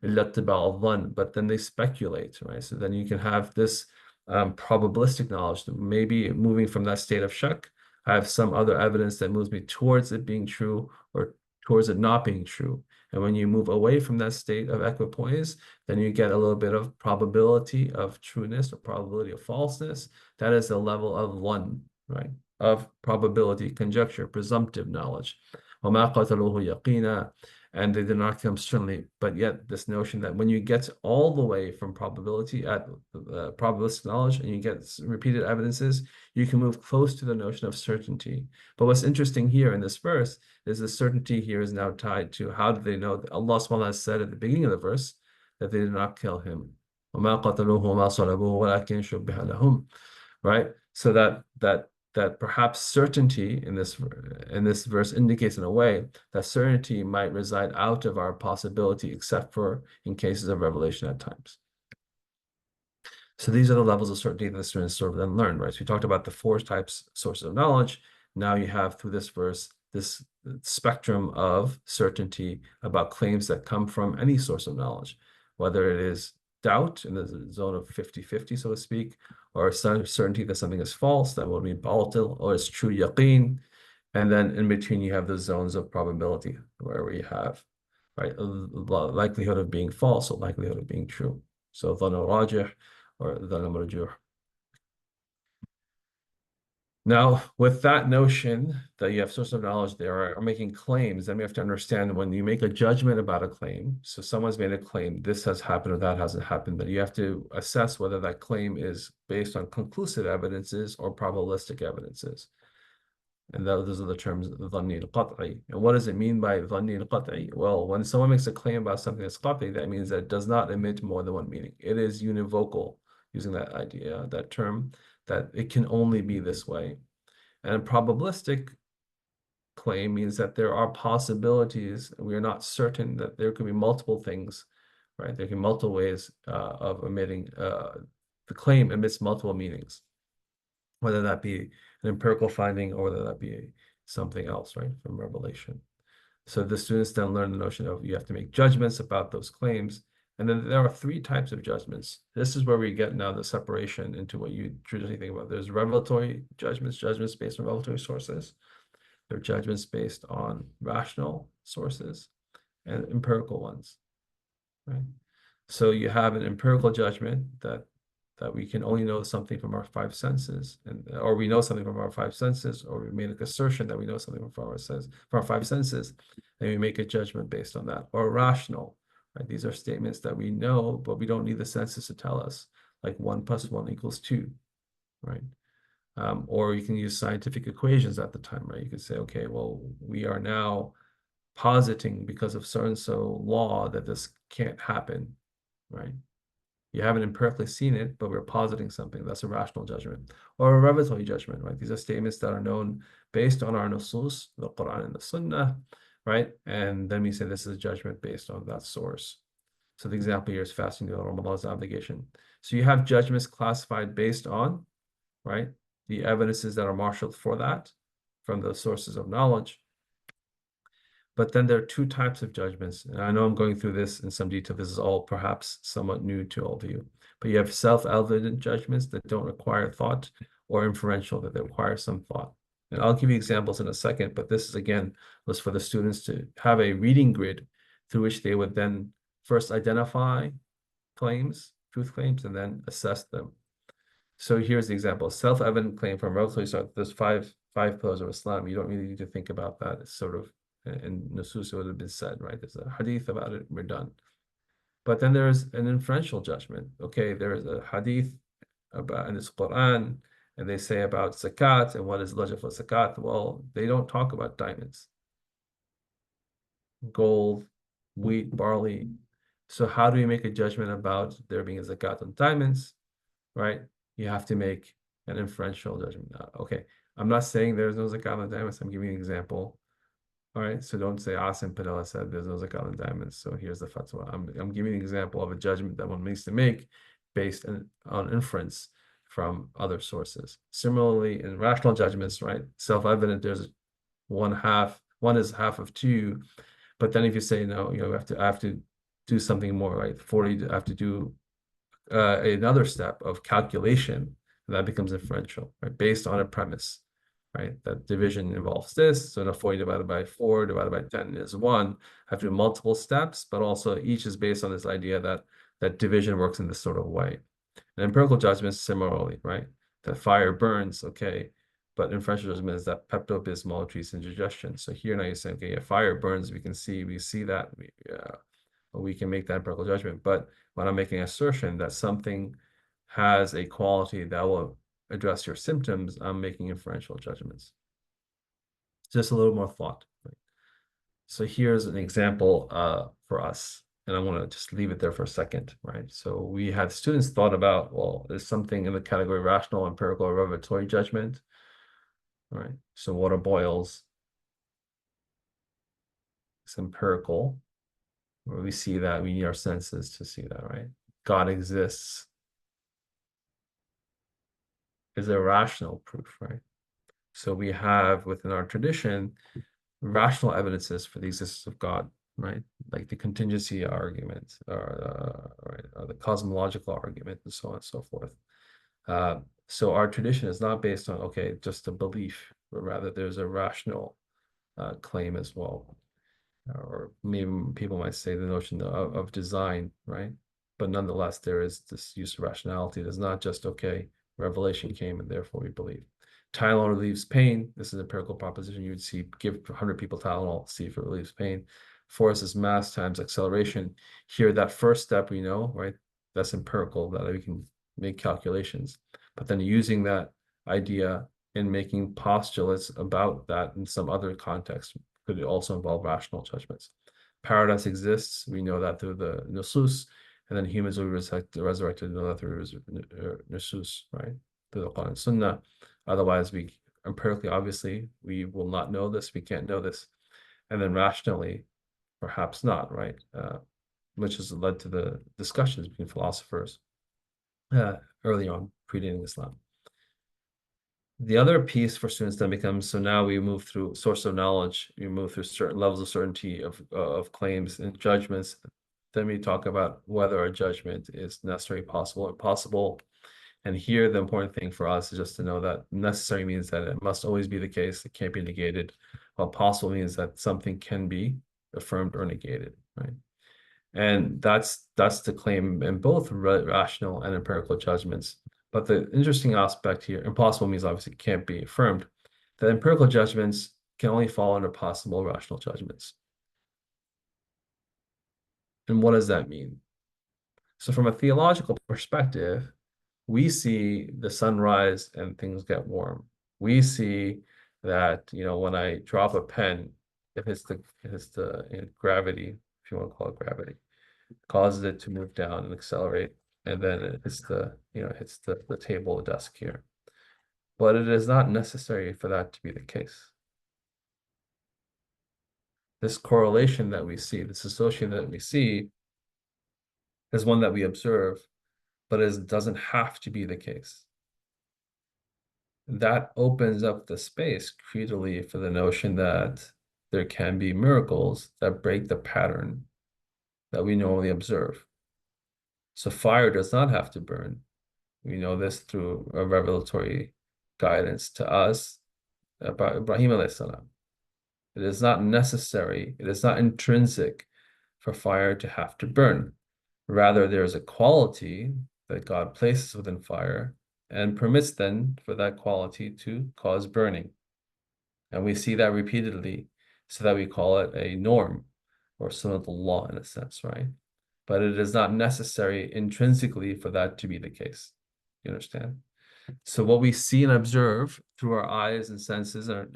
But then they speculate, right? So then you can have this probabilistic knowledge, maybe moving from that state of shak, I have some other evidence that moves me towards it being true or towards it not being true. And when you move away from that state of equipoise, then you get a little bit of probability of trueness or probability of falseness. That is the level of one, right? Of probability, conjecture, presumptive knowledge. وَمَا قَتَلُوهُ يَقِينًا, and they did not come certainly, but yet this notion that when you get all the way from probability at probabilistic knowledge and you get repeated evidences, you can move close to the notion of certainty. But what's interesting here in this verse is the certainty here is now tied to how do they know that Allah subhanahu wa ta'ala said at the beginning of the verse that they did not kill him. وَمَا قَتَلُوهُ وَمَا صَلَبُوهُ وَلَكِنْ شُبِّهَ لَهُمْ, right? So that perhaps certainty in this verse indicates in a way that certainty might reside out of our possibility, except for in cases of revelation at times. So these are the levels of certainty that the students sort of then learn, right? So we talked about the four types sources of knowledge. Now you have through this verse this spectrum of certainty about claims that come from any source of knowledge, whether it is doubt in the zone of 50-50, so to speak, or certainty that something is false, that will be batil, or it's true yaqeen. And then in between you have the zones of probability, where you have, right, likelihood of being false or likelihood of being true. So dhann rajih or dhann marjuh. Now, with that notion that you have source of knowledge there are making claims, then we have to understand when you make a judgment about a claim, so someone's made a claim, this has happened or that hasn't happened, then you have to assess whether that claim is based on conclusive evidences or probabilistic evidences. And those are the terms dhanni al-qat'i. And what does it mean by dhanni al-qat'i? Well, when someone makes a claim about something that's qat'i, that means that it does not emit more than one meaning. It is univocal, using that idea, that term, that it can only be this way. And a probabilistic claim means that there are possibilities, we are not certain, that there could be multiple things, right? There can be multiple ways of emitting, the claim emits multiple meanings, whether that be an empirical finding or whether that be something else, right, from revelation. So the students then learn the notion of you have to make judgments about those claims. And then there are three types of judgments. This is where we get now the separation into what you traditionally think about. There's revelatory judgments, judgments based on revelatory sources. There are judgments based on rational sources and empirical ones, right? So you have an empirical judgment that we can only know something from our five senses, or we know something from our five senses, or we make an assertion that we know something from our five senses, and we make a judgment based on that. Or rational, right? These are statements that we know, but we don't need the senses to tell us, like 1 + 1 = 2, right? Or you can use scientific equations at the time, right? You could say, okay, well, we are now positing because of so-and-so law that this can't happen, right? You haven't empirically seen it, but we're positing something. That's a rational judgment. Or a revelatory judgment, right? These are statements that are known based on our nusus, the Quran and the Sunnah, right? And then we say this is a judgment based on that source. So the example here is fasting during Ramadan's obligation. So you have judgments classified based on, right, the evidences that are marshaled for that from the sources of knowledge. But then there are two types of judgments. And I know I'm going through this in some detail. This is all perhaps somewhat new to all of you. But you have self-evident judgments that don't require thought, or inferential that they require some thought. And I'll give you examples in a second, but this is, again, was for the students to have a reading grid through which they would then first identify claims, truth claims, and then assess them. So here's the example. Self-evident claim from revelatory source. There's five pillars of Islam. You don't really need to think about that. It's sort of in nusus, it would have been said, right? There's a hadith about it, we're done. But then there's an inferential judgment. Okay, there is a hadith about in this Quran, and they say about zakat, and what is logic for zakat? Well, they don't talk about diamonds, gold, wheat, barley. So how do you make a judgment about there being a zakat on diamonds, right? You have to make an inferential judgment. Okay, I'm not saying there's no zakat on diamonds. I'm giving you an example. All right, so don't say Asim Padella said there's no zakat on diamonds. So here's the fatwa. I'm giving an example of a judgment that one needs to make based on inference from other sources. Similarly, in rational judgments, right, self-evident, there's one is half of two. But then if you say no, I have to do something more, right? 40, I have to do another step of calculation, and that becomes inferential, right? Based on a premise, right? That division involves this. So now 40 divided by 4 divided by 10 is 1. I have to do multiple steps, but also each is based on this idea that division works in this sort of way. And empirical judgments similarly, right? That fire burns, okay, but inferential judgment is that Pepto-Bismol treats indigestion. So here now you're saying, okay, yeah, fire burns, we see that, we can make that empirical judgment. But when I'm making an assertion that something has a quality that will address your symptoms, I'm making inferential judgments. Just a little more thought. Right? So here's an example for us, and I want to just leave it there for a second, right? So we had students thought about, well, there's something in the category rational, empirical, or revelatory judgment, right? So water boils. It's empirical, where we see that, we need our senses to see that, right? God exists is a rational proof, right? So we have within our tradition rational evidences for the existence of God, right? Like the contingency argument, or the cosmological argument, and so on and so forth. So our tradition is not based on, okay, just a belief, but rather there's a rational claim as well. Or maybe people might say the notion of design, right? But nonetheless, there is this use of rationality. It's not just, okay, revelation came and therefore we believe. Tylenol relieves pain. This is an empirical proposition. You would see, give 100 people Tylenol, see if it relieves pain. Force is mass times acceleration. Here, that first step we know, right? That's empirical, that we can make calculations. But then using that idea in making postulates about that in some other context could also involve rational judgments. Paradise exists. We know that through the nusus, and then humans will be resurrected. We know that through nusus, right? Through the Quran and Sunnah. Otherwise, we empirically, obviously, we will not know this. We can't know this. And then rationally, perhaps not, right? Which has led to the discussions between philosophers early on, predating Islam. The other piece for students then becomes, so now we move through source of knowledge, we move through certain levels of certainty of claims and judgments. Then we talk about whether a judgment is necessary, possible, impossible. And here, the important thing for us is just to know that necessary means that it must always be the case. It can't be negated. While possible means that something can be affirmed or negated, right? And that's the claim in both rational and empirical judgments. But the interesting aspect here, impossible means obviously it can't be affirmed, that empirical judgments can only fall under possible rational judgments. And what does that mean? So from a theological perspective, we see the sunrise and things get warm. We see that, when I drop a pen, it hits the gravity, if you want to call it gravity, causes it to move down and accelerate. and then it hits the, hits the table, the desk here. But it is not necessary for that to be the case. This correlation that we see, this association that we see, is one that we observe, but it doesn't have to be the case. That opens up the space creedally for the notion that there can be miracles that break the pattern that we normally observe. So fire does not have to burn. We know this through a revelatory guidance to us about Ibrahim alayhi salam. It is not necessary, it is not intrinsic for fire to have to burn. Rather, there is a quality that God places within fire and permits then for that quality to cause burning. And we see that repeatedly, so that we call it a norm or sunnah law in a sense, right? But it is not necessary intrinsically for that to be the case. You understand? So what we see and observe through our eyes and senses, our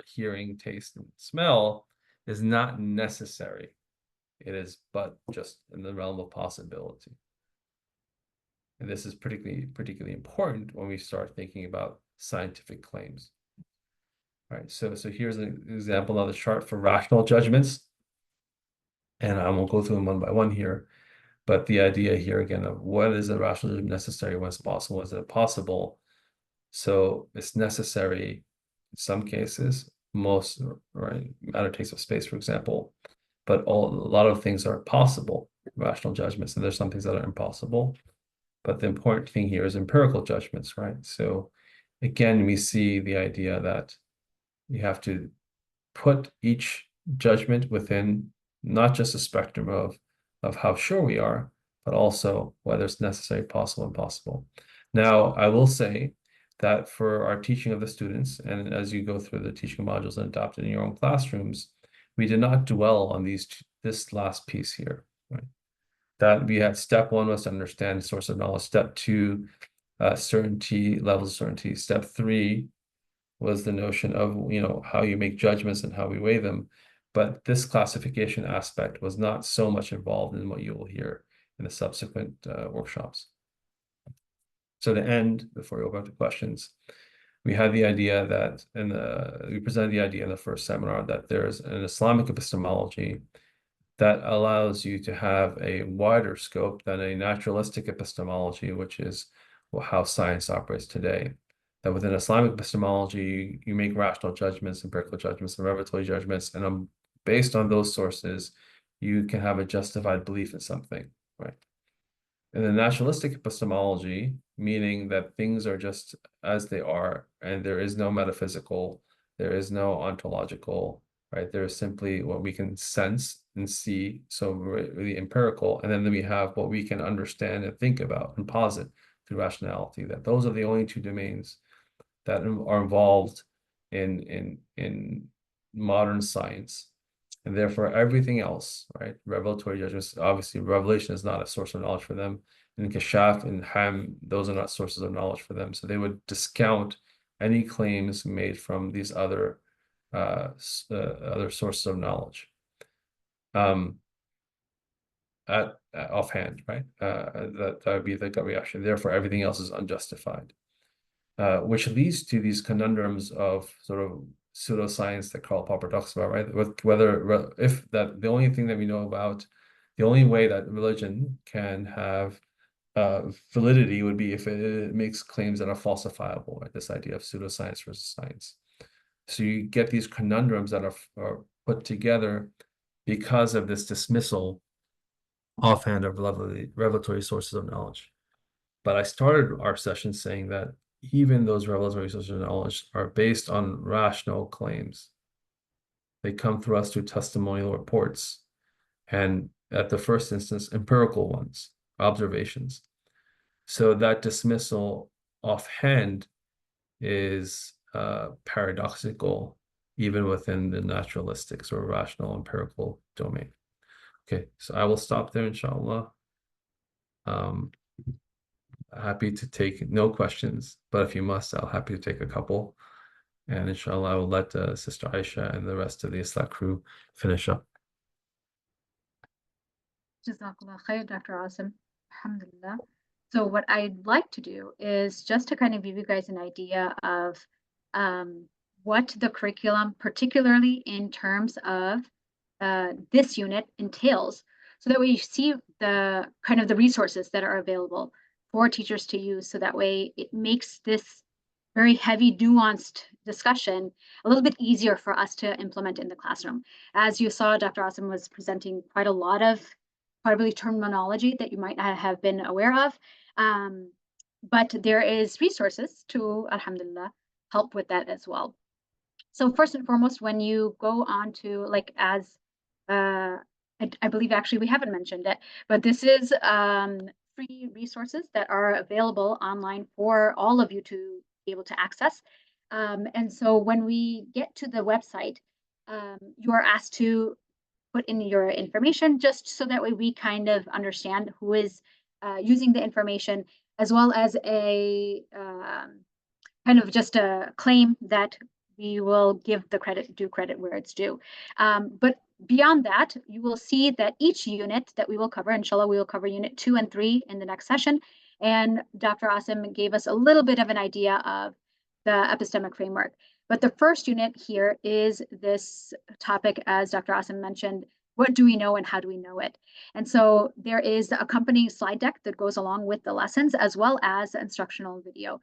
hearing, taste, and smell is not necessary. It is but just in the realm of possibility. And this is particularly important when we start thinking about scientific claims. All right, so here's an example of the chart for rational judgments. And I won't go through them one by one here, but the idea here again of what is a rational judgment necessary, when it's possible, is it possible? So it's necessary in some cases, most, right, matter takes up space, for example, but a lot of things are possible, rational judgments, and there's some things that are impossible. But the important thing here is empirical judgments, right? So again, we see the idea that you have to put each judgment within not just a spectrum of how sure we are, but also whether it's necessary, possible, and impossible. Now, I will say that for our teaching of the students, and as you go through the teaching modules and adopt it in your own classrooms, we did not dwell on this last piece here, right? That we had step one was to understand the source of knowledge. Step two, certainty, levels of certainty. Step three was the notion of, how you make judgments and how we weigh them. But this classification aspect was not so much involved in what you will hear in the subsequent workshops. So to end, before we open up to questions, we had the idea that, we presented the idea in the first seminar that there's an Islamic epistemology that allows you to have a wider scope than a naturalistic epistemology, which is how science operates today. That within Islamic epistemology, you make rational judgments, empirical judgments, and revelatory judgments, and based on those sources, you can have a justified belief in something, right? In the naturalistic epistemology, meaning that things are just as they are, and there is no metaphysical, there is no ontological, right? There is simply what we can sense and see, so really empirical, and then we have what we can understand and think about and posit through rationality. That those are the only two domains that are involved in modern science. And therefore, everything else, right? Revelatory judgments, obviously, revelation is not a source of knowledge for them. And Kashaf and Ham, those are not sources of knowledge for them. So they would discount any claims made from these other sources of knowledge. Offhand, right? That would be the gut reaction. Therefore, everything else is unjustified, which leads to these conundrums of sort of pseudoscience that Karl Popper talks about, right? If that the only thing that we know about, the only way that religion can have validity would be if it makes claims that are falsifiable, right? This idea of pseudoscience versus science. So you get these conundrums that are put together because of this dismissal offhand of revelatory sources of knowledge. But I started our session saying that even those revelatory sources of knowledge are based on rational claims. They come through us through testimonial reports, and at the first instance, empirical ones, observations. So that dismissal offhand is paradoxical, even within the naturalistics or rational empirical domain. Okay, so I will stop there, inshallah. Happy to take no questions, but if you must, I'll happy to take a couple. And inshallah, I will let Sister Aisha and the rest of the Islah crew finish up. Jazakallah khair, Dr. Asim. Alhamdulillah. So what I'd like to do is just to kind of give you guys an idea of what the curriculum, particularly in terms of this unit, entails, so that way you see the kind of the resources that are available for teachers to use, so that way it makes this very heavy, nuanced discussion a little bit easier for us to implement in the classroom. As you saw, Dr. Asim was presenting quite a lot of probably terminology that you might not have been aware of. But there is resources to, alhamdulillah, help with that as well. So first and foremost, when you go on to, like, as I believe actually we haven't mentioned it, but this is free resources that are available online for all of you to be able to access. And so when we get to the website, you are asked to put in your information, just so that way we kind of understand who is using the information, as well as a kind of just a claim that we will give the credit, due credit where it's due. But beyond that, you will see that each unit that we will cover, inshallah, we will cover unit 2 and 3 in the next session. And Dr. Asim gave us a little bit of an idea of the epistemic framework. But the first unit here is this topic, as Dr. Asim mentioned, what do we know and how do we know it? And so there is the accompanying slide deck that goes along with the lessons, as well as the instructional video.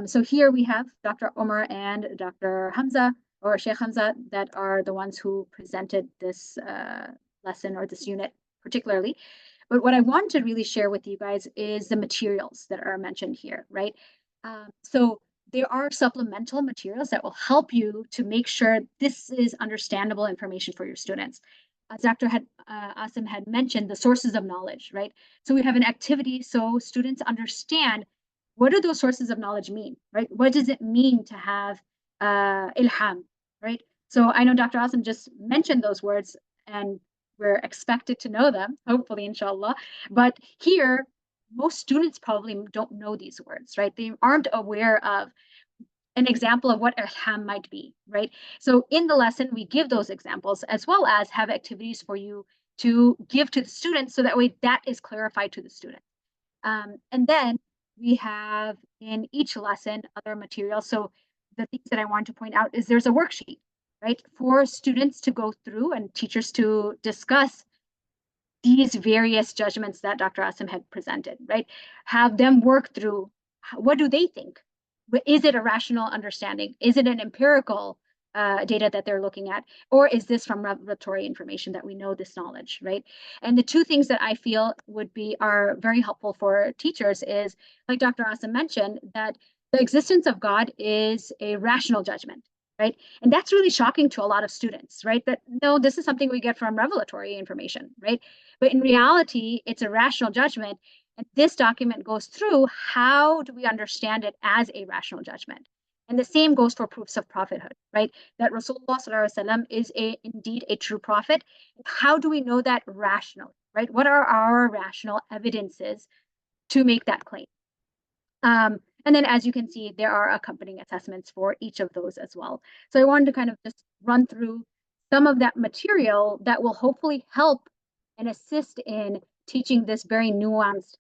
So here we have Dr. Omar and Dr. Hamza, or Sheikh Hamza, that are the ones who presented this lesson or this unit particularly. But what I want to really share with you guys is the materials that are mentioned here, right? So there are supplemental materials that will help you to make sure this is understandable information for your students. As Dr. Asim had mentioned, the sources of knowledge, right? So we have an activity so students understand, what do those sources of knowledge mean, right? What does it mean to have ilham, right? So I know Dr. Asim just mentioned those words, and we're expected to know them, hopefully, inshallah. But here, most students probably don't know these words, right? They aren't aware of an example of what ilham might be, right? So in the lesson, we give those examples, as well as have activities for you to give to the students, so that way that is clarified to the student. And then we have in each lesson other materials. So the things that I want to point out is there's a worksheet, right, for students to go through and teachers to discuss these various judgments that Dr. Asim had presented, right? Have them work through, what do they think? Is it a rational understanding? Is it an empirical data that they're looking at? Or is this from revelatory information that we know this knowledge, right? And the two things that I feel are very helpful for teachers is, like Dr. Asim mentioned, that the existence of God is a rational judgment, right? And that's really shocking to a lot of students, right? That no, this is something we get from revelatory information, right? But in reality, it's a rational judgment. And this document goes through, how do we understand it as a rational judgment? And the same goes for proofs of prophethood, right? That Rasulullah ﷺ is indeed a true prophet. How do we know that rationally, right? What are our rational evidences to make that claim? And then, as you can see, there are accompanying assessments for each of those as well. So I wanted to kind of just run through some of that material that will hopefully help and assist in teaching this very nuanced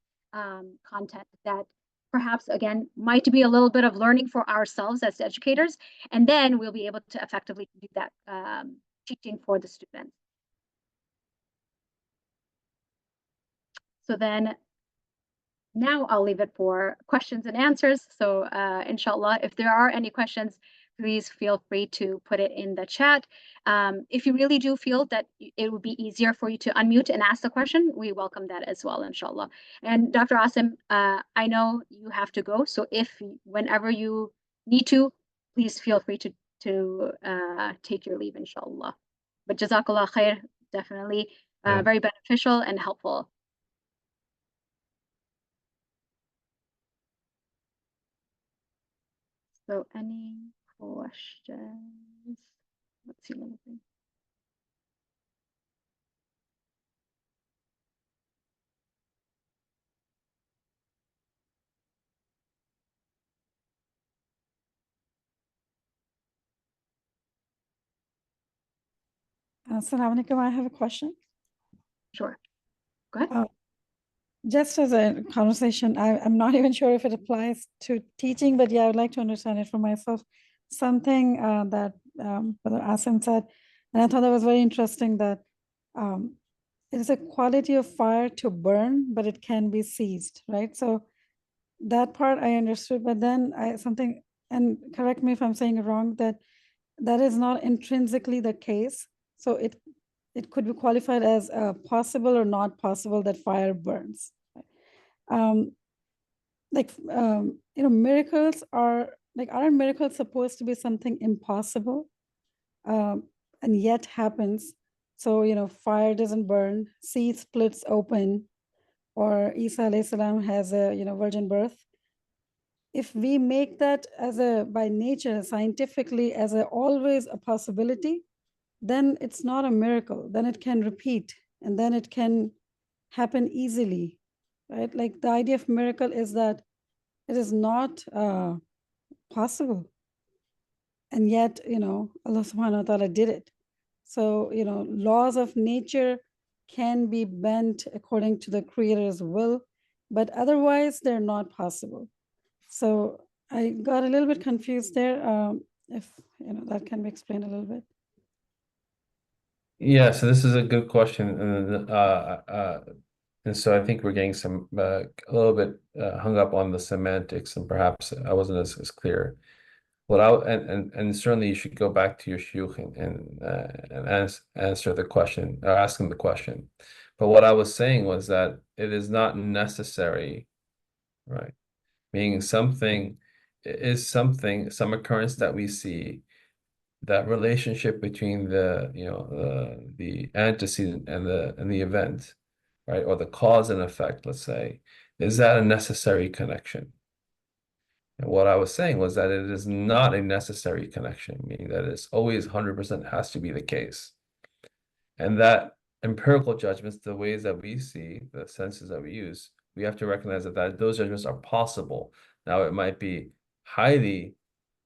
content that perhaps, again, might be a little bit of learning for ourselves as educators, and then we'll be able to effectively do that teaching for the students. So then now I'll leave it for questions and answers. So inshallah, if there are any questions, please feel free to put it in the chat. If you really do feel that it would be easier for you to unmute and ask the question, we welcome that as well, inshallah. And Dr. Asim, I know you have to go. So whenever you need to, please feel free to take your leave, inshallah. But jazakallah khair, definitely very beneficial and helpful. So any questions? Let's see. Anything. Assalamu alaikum. I have a question. Sure. Go ahead. just as a conversation, I'm not even sure if it applies to teaching, but yeah, I would like to understand it for myself. Something that Brother Asim said, and I thought that was very interesting, that it is a quality of fire to burn, but it can be seized, right? So that part I understood, but then something, and correct me if I'm saying it wrong, that is not intrinsically the case. So it could be qualified as possible or not possible that fire burns. Miracles are aren't miracles supposed to be something impossible, and yet happens? So fire doesn't burn, sea splits open, or Isa alayhi salam has a virgin birth. If we make that as by nature, scientifically, as always a possibility, then it's not a miracle. Then it can repeat, and then it can happen easily, right? Like the idea of miracle is that it is not possible, and yet Allah subhanahu wa ta'ala did it. So laws of nature can be bent according to the creator's will, but otherwise they're not possible. So I got a little bit confused there. If that can be explained a little bit. Yeah, so this is a good question, and so I think we're getting some a little bit hung up on the semantics, and perhaps I wasn't as clear. What and certainly you should go back to your shuyukh and answer the question, or ask them the question. But what I was saying was that it is not necessary, right? Meaning something is something, some occurrence that we see, that relationship between the antecedent and the event, right? Or the cause and effect, let's say, is that a necessary connection? And what I was saying was that it is not a necessary connection, meaning that it's always 100% has to be the case. And that empirical judgments, the ways that we see, the senses that we use, we have to recognize that those judgments are possible. Now, it might be highly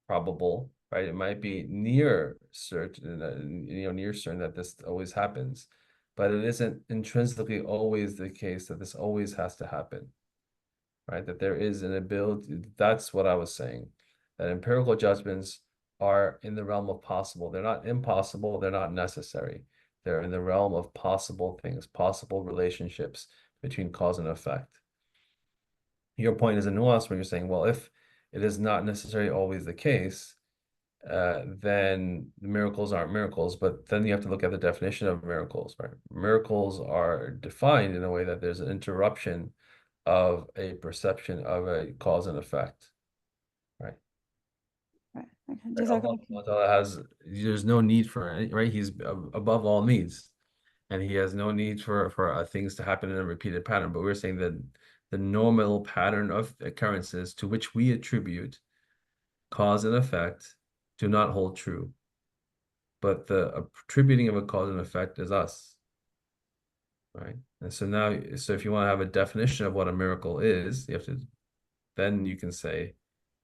probable, right? It might be near certain, near certain that this always happens, but it isn't intrinsically always the case that this always has to happen. Right? That there is an ability, that's what I was saying, that empirical judgments are in the realm of possible. They're not impossible, they're not necessary. They're in the realm of possible things, possible relationships between cause and effect. Your point is a nuance where you're saying, well, if it is not necessarily always the case, then the miracles aren't miracles, but then you have to look at the definition of miracles, right? Miracles are defined in a way that there's an interruption of a perception of a cause and effect, right? Right. Okay. There's no need for any, right? He's above all needs, and he has no need for things to happen in a repeated pattern. But we're saying that the normal pattern of occurrences to which we attribute cause and effect do not hold true. But the attributing of a cause and effect is us, right? And so now, if you want to have a definition of what a miracle is, then you can say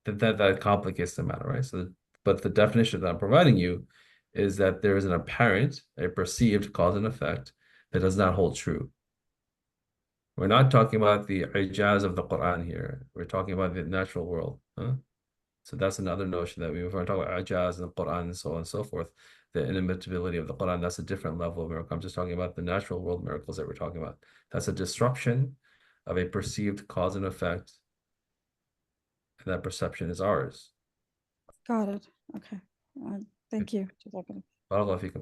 that complicates the matter, right? So, but the definition that I'm providing you is that there is an apparent, a perceived cause and effect that does not hold true. We're not talking about the ijaz of the Quran here. We're talking about the natural world. So that's another notion that we talk about ijaz and the Quran and so on and so forth. The inimitability of the Quran, that's a different level of miracle. I'm just talking about the natural world miracles that we're talking about. That's a disruption of a perceived cause and effect, and that perception is ours. Got it. Okay. Thank you. All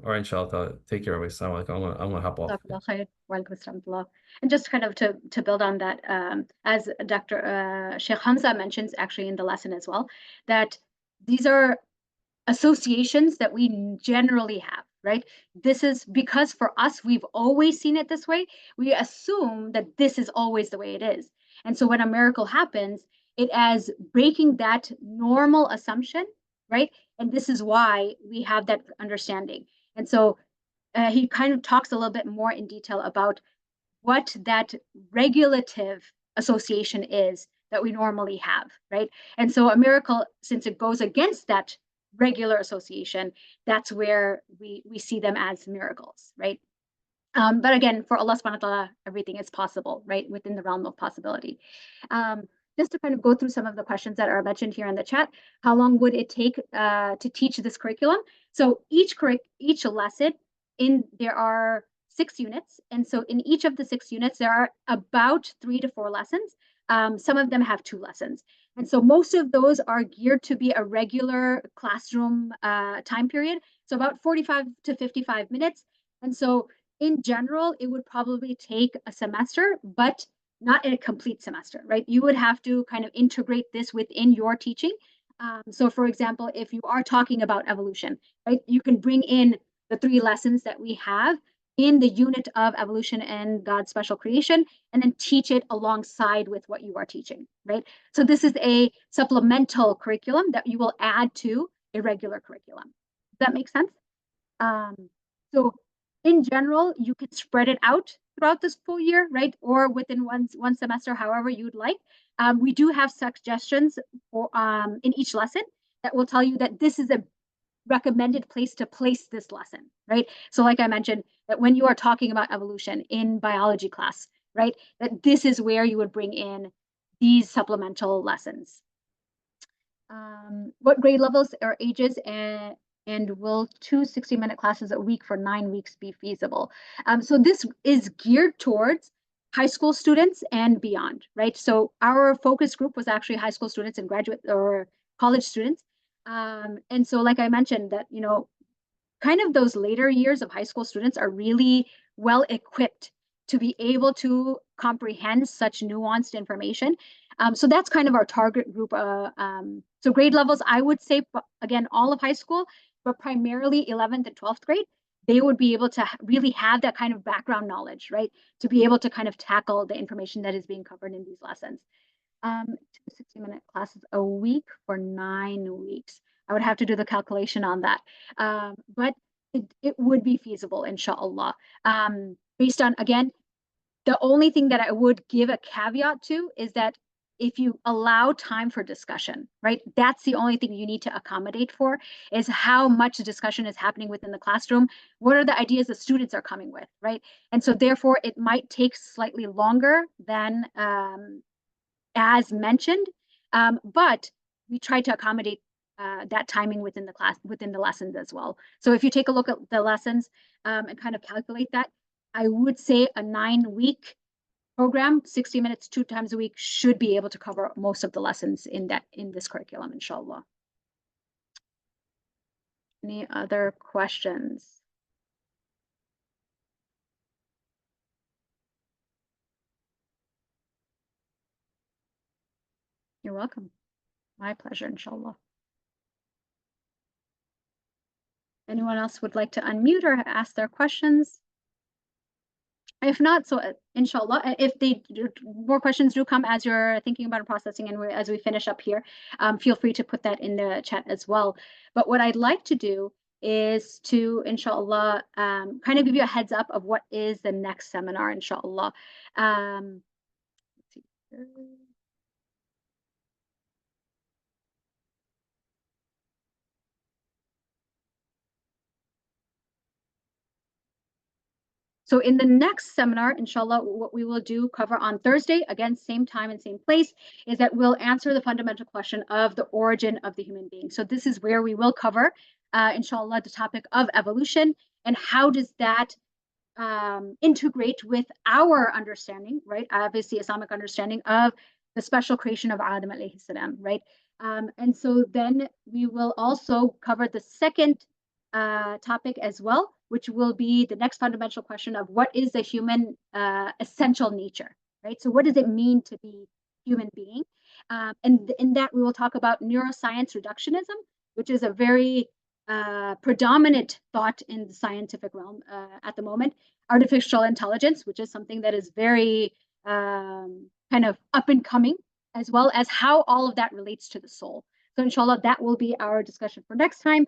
right, inshallah. Take care, everybody. I'm gonna hop off. And just kind of to build on that, as Dr. Sheikh Hamza mentions actually in the lesson as well, that these are associations that we generally have, right? This is because for us, we've always seen it this way. We assume that this is always the way it is. And so when a miracle happens, it as breaking that normal assumption, right? And this is why we have that understanding. And so he kind of talks a little bit more in detail about what that regulative association is that we normally have, right? And so a miracle, since it goes against that regular association, that's where we see them as miracles, right? But again, for Allah subhanahu wa ta'ala, everything is possible, right? Within the realm of possibility. Just to kind of go through some of the questions that are mentioned here in the chat, how long would it take to teach this curriculum? So each lesson, there are 6 units. And so in each of the 6 units, there are about 3 to 4 lessons. Some of them have 2 lessons. And so most of those are geared to be a regular classroom time period. So about 45 to 55 minutes. And so in general, it would probably take a semester, but not a complete semester, right? You would have to kind of integrate this within your teaching. So for example, if you are talking about evolution, right, you can bring in the 3 lessons that we have in the unit of evolution and God's special creation, and then teach it alongside with what you are teaching, right? So this is a supplemental curriculum that you will add to a regular curriculum. Does that make sense? So in general, you could spread it out throughout this full year, right? Or within one semester, however you'd like. We do have suggestions for, in each lesson that will tell you that this is a recommended place to place this lesson, right? So like I mentioned, that when you are talking about evolution in biology class, right, that this is where you would bring in these supplemental lessons. What grade levels or ages and will 2 60-minute classes a week for 9 weeks be feasible? So this is geared towards high school students and beyond, right? So our focus group was actually high school students and graduate or college students. And so like I mentioned that, you know, kind of those later years of high school students are really well equipped to be able to comprehend such nuanced information. So that's kind of our target group. So grade levels, I would say, again, all of high school, but primarily 11th and 12th grade, they would be able to really have that kind of background knowledge, right? To be able to kind of tackle the information that is being covered in these lessons. 60-minute classes a week for 9 weeks. I would have to do the calculation on that. But it would be feasible, inshallah. Based on, again, the only thing that I would give a caveat to is that if you allow time for discussion, right? That's the only thing you need to accommodate for, is how much discussion is happening within the classroom. What are the ideas the students are coming with, right? And so therefore it might take slightly longer than as mentioned, but we try to accommodate that timing within the class, within the lessons as well. So if you take a look at the lessons and kind of calculate that, I would say a 9-week program, 60 minutes, 2 times a week, should be able to cover most of the lessons in this curriculum, inshallah. Any other questions? You're welcome. My pleasure, inshallah. Anyone else would like to unmute or ask their questions? If not, so inshallah, if more questions do come as you're thinking about processing and as we finish up here, feel free to put that in the chat as well. But what I'd like to do is to, inshallah, kind of give you a heads up of what is the next seminar, inshallah. Let's see here. So in the next seminar, inshallah, what we will do cover on Thursday, again, same time and same place, is that we'll answer the fundamental question of the origin of the human being. So this is where we will cover, inshallah, the topic of evolution and how does that integrate with our understanding, right? Obviously, Islamic understanding of the special creation of Adam alayhi salam, right? And so then we will also cover the second topic as well, which will be the next fundamental question of what is the human essential nature, right? So what does it mean to be human being? And in that we will talk about neuroscience reductionism, which is a very predominant thought in the scientific realm at the moment. Artificial intelligence, which is something that is very kind of up and coming, as well as how all of that relates to the soul. So inshallah, that will be our discussion for next time.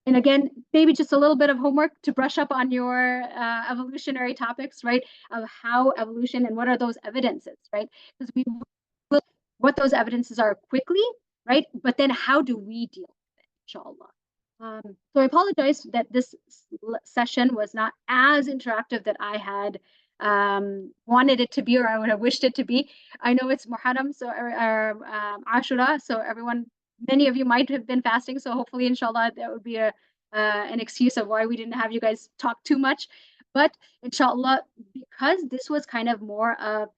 And again, maybe just a little bit of homework to brush up on your evolutionary topics, right? Of how evolution and what are those evidences, right? Because we will what those evidences are quickly, right? But then how do we deal with it, inshallah? So I apologize that this session was not as interactive that I had wanted it to be, or I would have wished it to be. I know it's Muharram, so Ashura, so many of you might have been fasting, so hopefully, inshallah, that would be an excuse of why we didn't have you guys talk too much. But inshallah, because this was kind of more of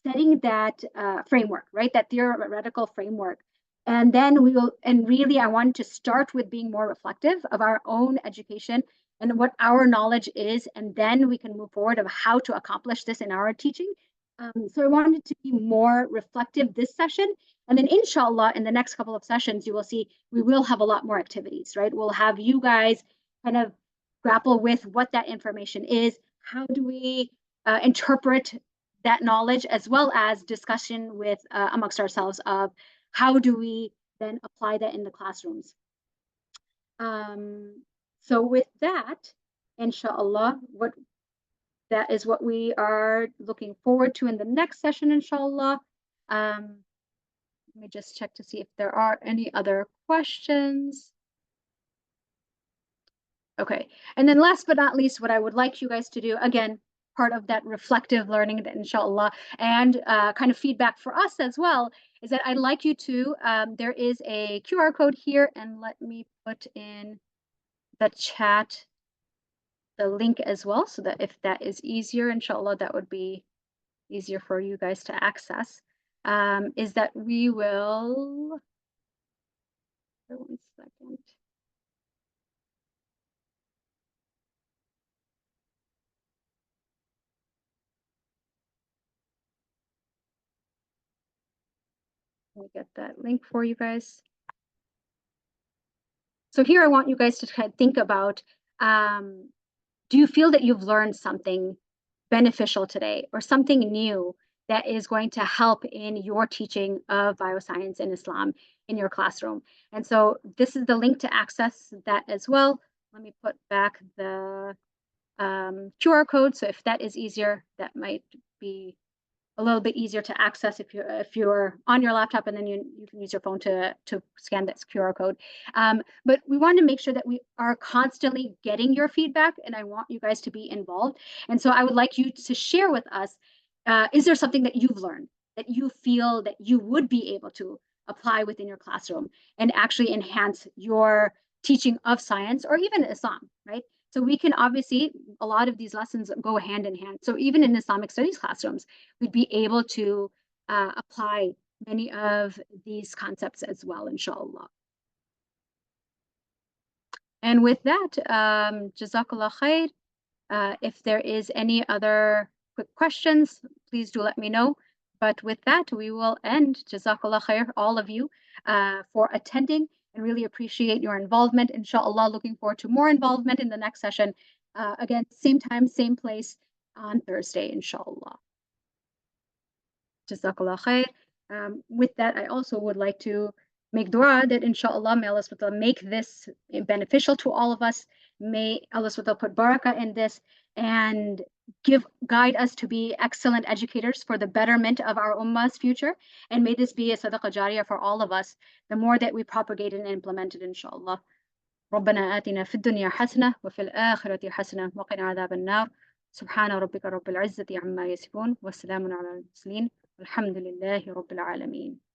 setting that framework, right? That theoretical framework. And then really, I wanted to start with being more reflective of our own education and what our knowledge is. And then we can move forward of how to accomplish this in our teaching. So I wanted to be more reflective this session. And then inshallah, in the next couple of sessions, you will see we will have a lot more activities, right? We'll have you guys kind of grapple with what that information is. How do we interpret that knowledge, as well as discussion with amongst ourselves of how do we then apply that in the classrooms. So with that, inshallah, that is what we are looking forward to in the next session, inshallah. Let me just check to see if there are any other questions. Okay, and then last but not least, what I would like you guys to do, again, part of that reflective learning, that inshallah, and kind of feedback for us as well, is that I'd like you to, there is a QR code here, and let me put in the chat the link as well, so that if that is easier, inshallah, that would be easier for you guys to access, is that we will, 1 second. Let me get that link for you guys. So here I want you guys to kind of think about, do you feel that you've learned something beneficial today, or something new that is going to help in your teaching of bioscience in Islam in your classroom? And so this is the link to access that as well. Let me put back the QR code. So if that is easier, that might be a little bit easier to access if you're on your laptop, and then you can use your phone to scan that QR code. But we want to make sure that we are constantly getting your feedback, and I want you guys to be involved. And so I would like you to share with us, is there something that you've learned that you feel that you would be able to apply within your classroom and actually enhance your teaching of science, or even Islam, right? So we can obviously, a lot of these lessons go hand in hand. So even in Islamic studies classrooms, we'd be able to apply many of these concepts as well, inshallah. And with that, Jazakallah khair. If there is any other quick questions, please do let me know. But with that, we will end. Jazakallah khair, all of you, for attending, and really appreciate your involvement. Inshallah, looking forward to more involvement in the next session. Again, same time, same place on Thursday, inshallah. Jazakallah khair. With that, I also would like to make dua that inshallah, may Allah SWT make this beneficial to all of us. May Allah SWT put barakah in this and guide us to be excellent educators for the betterment of our ummah's future. And may this be a sadaqah jariyah for all of us, the more that we propagate and implement it, inshallah. ربنا آتنا في الدنيا حسنة وفي الآخرة حسنة وقنا عذاب النار سبحان ربك رب العزة عما يصفون والسلام على المرسلين والحمد لله رب العالمين.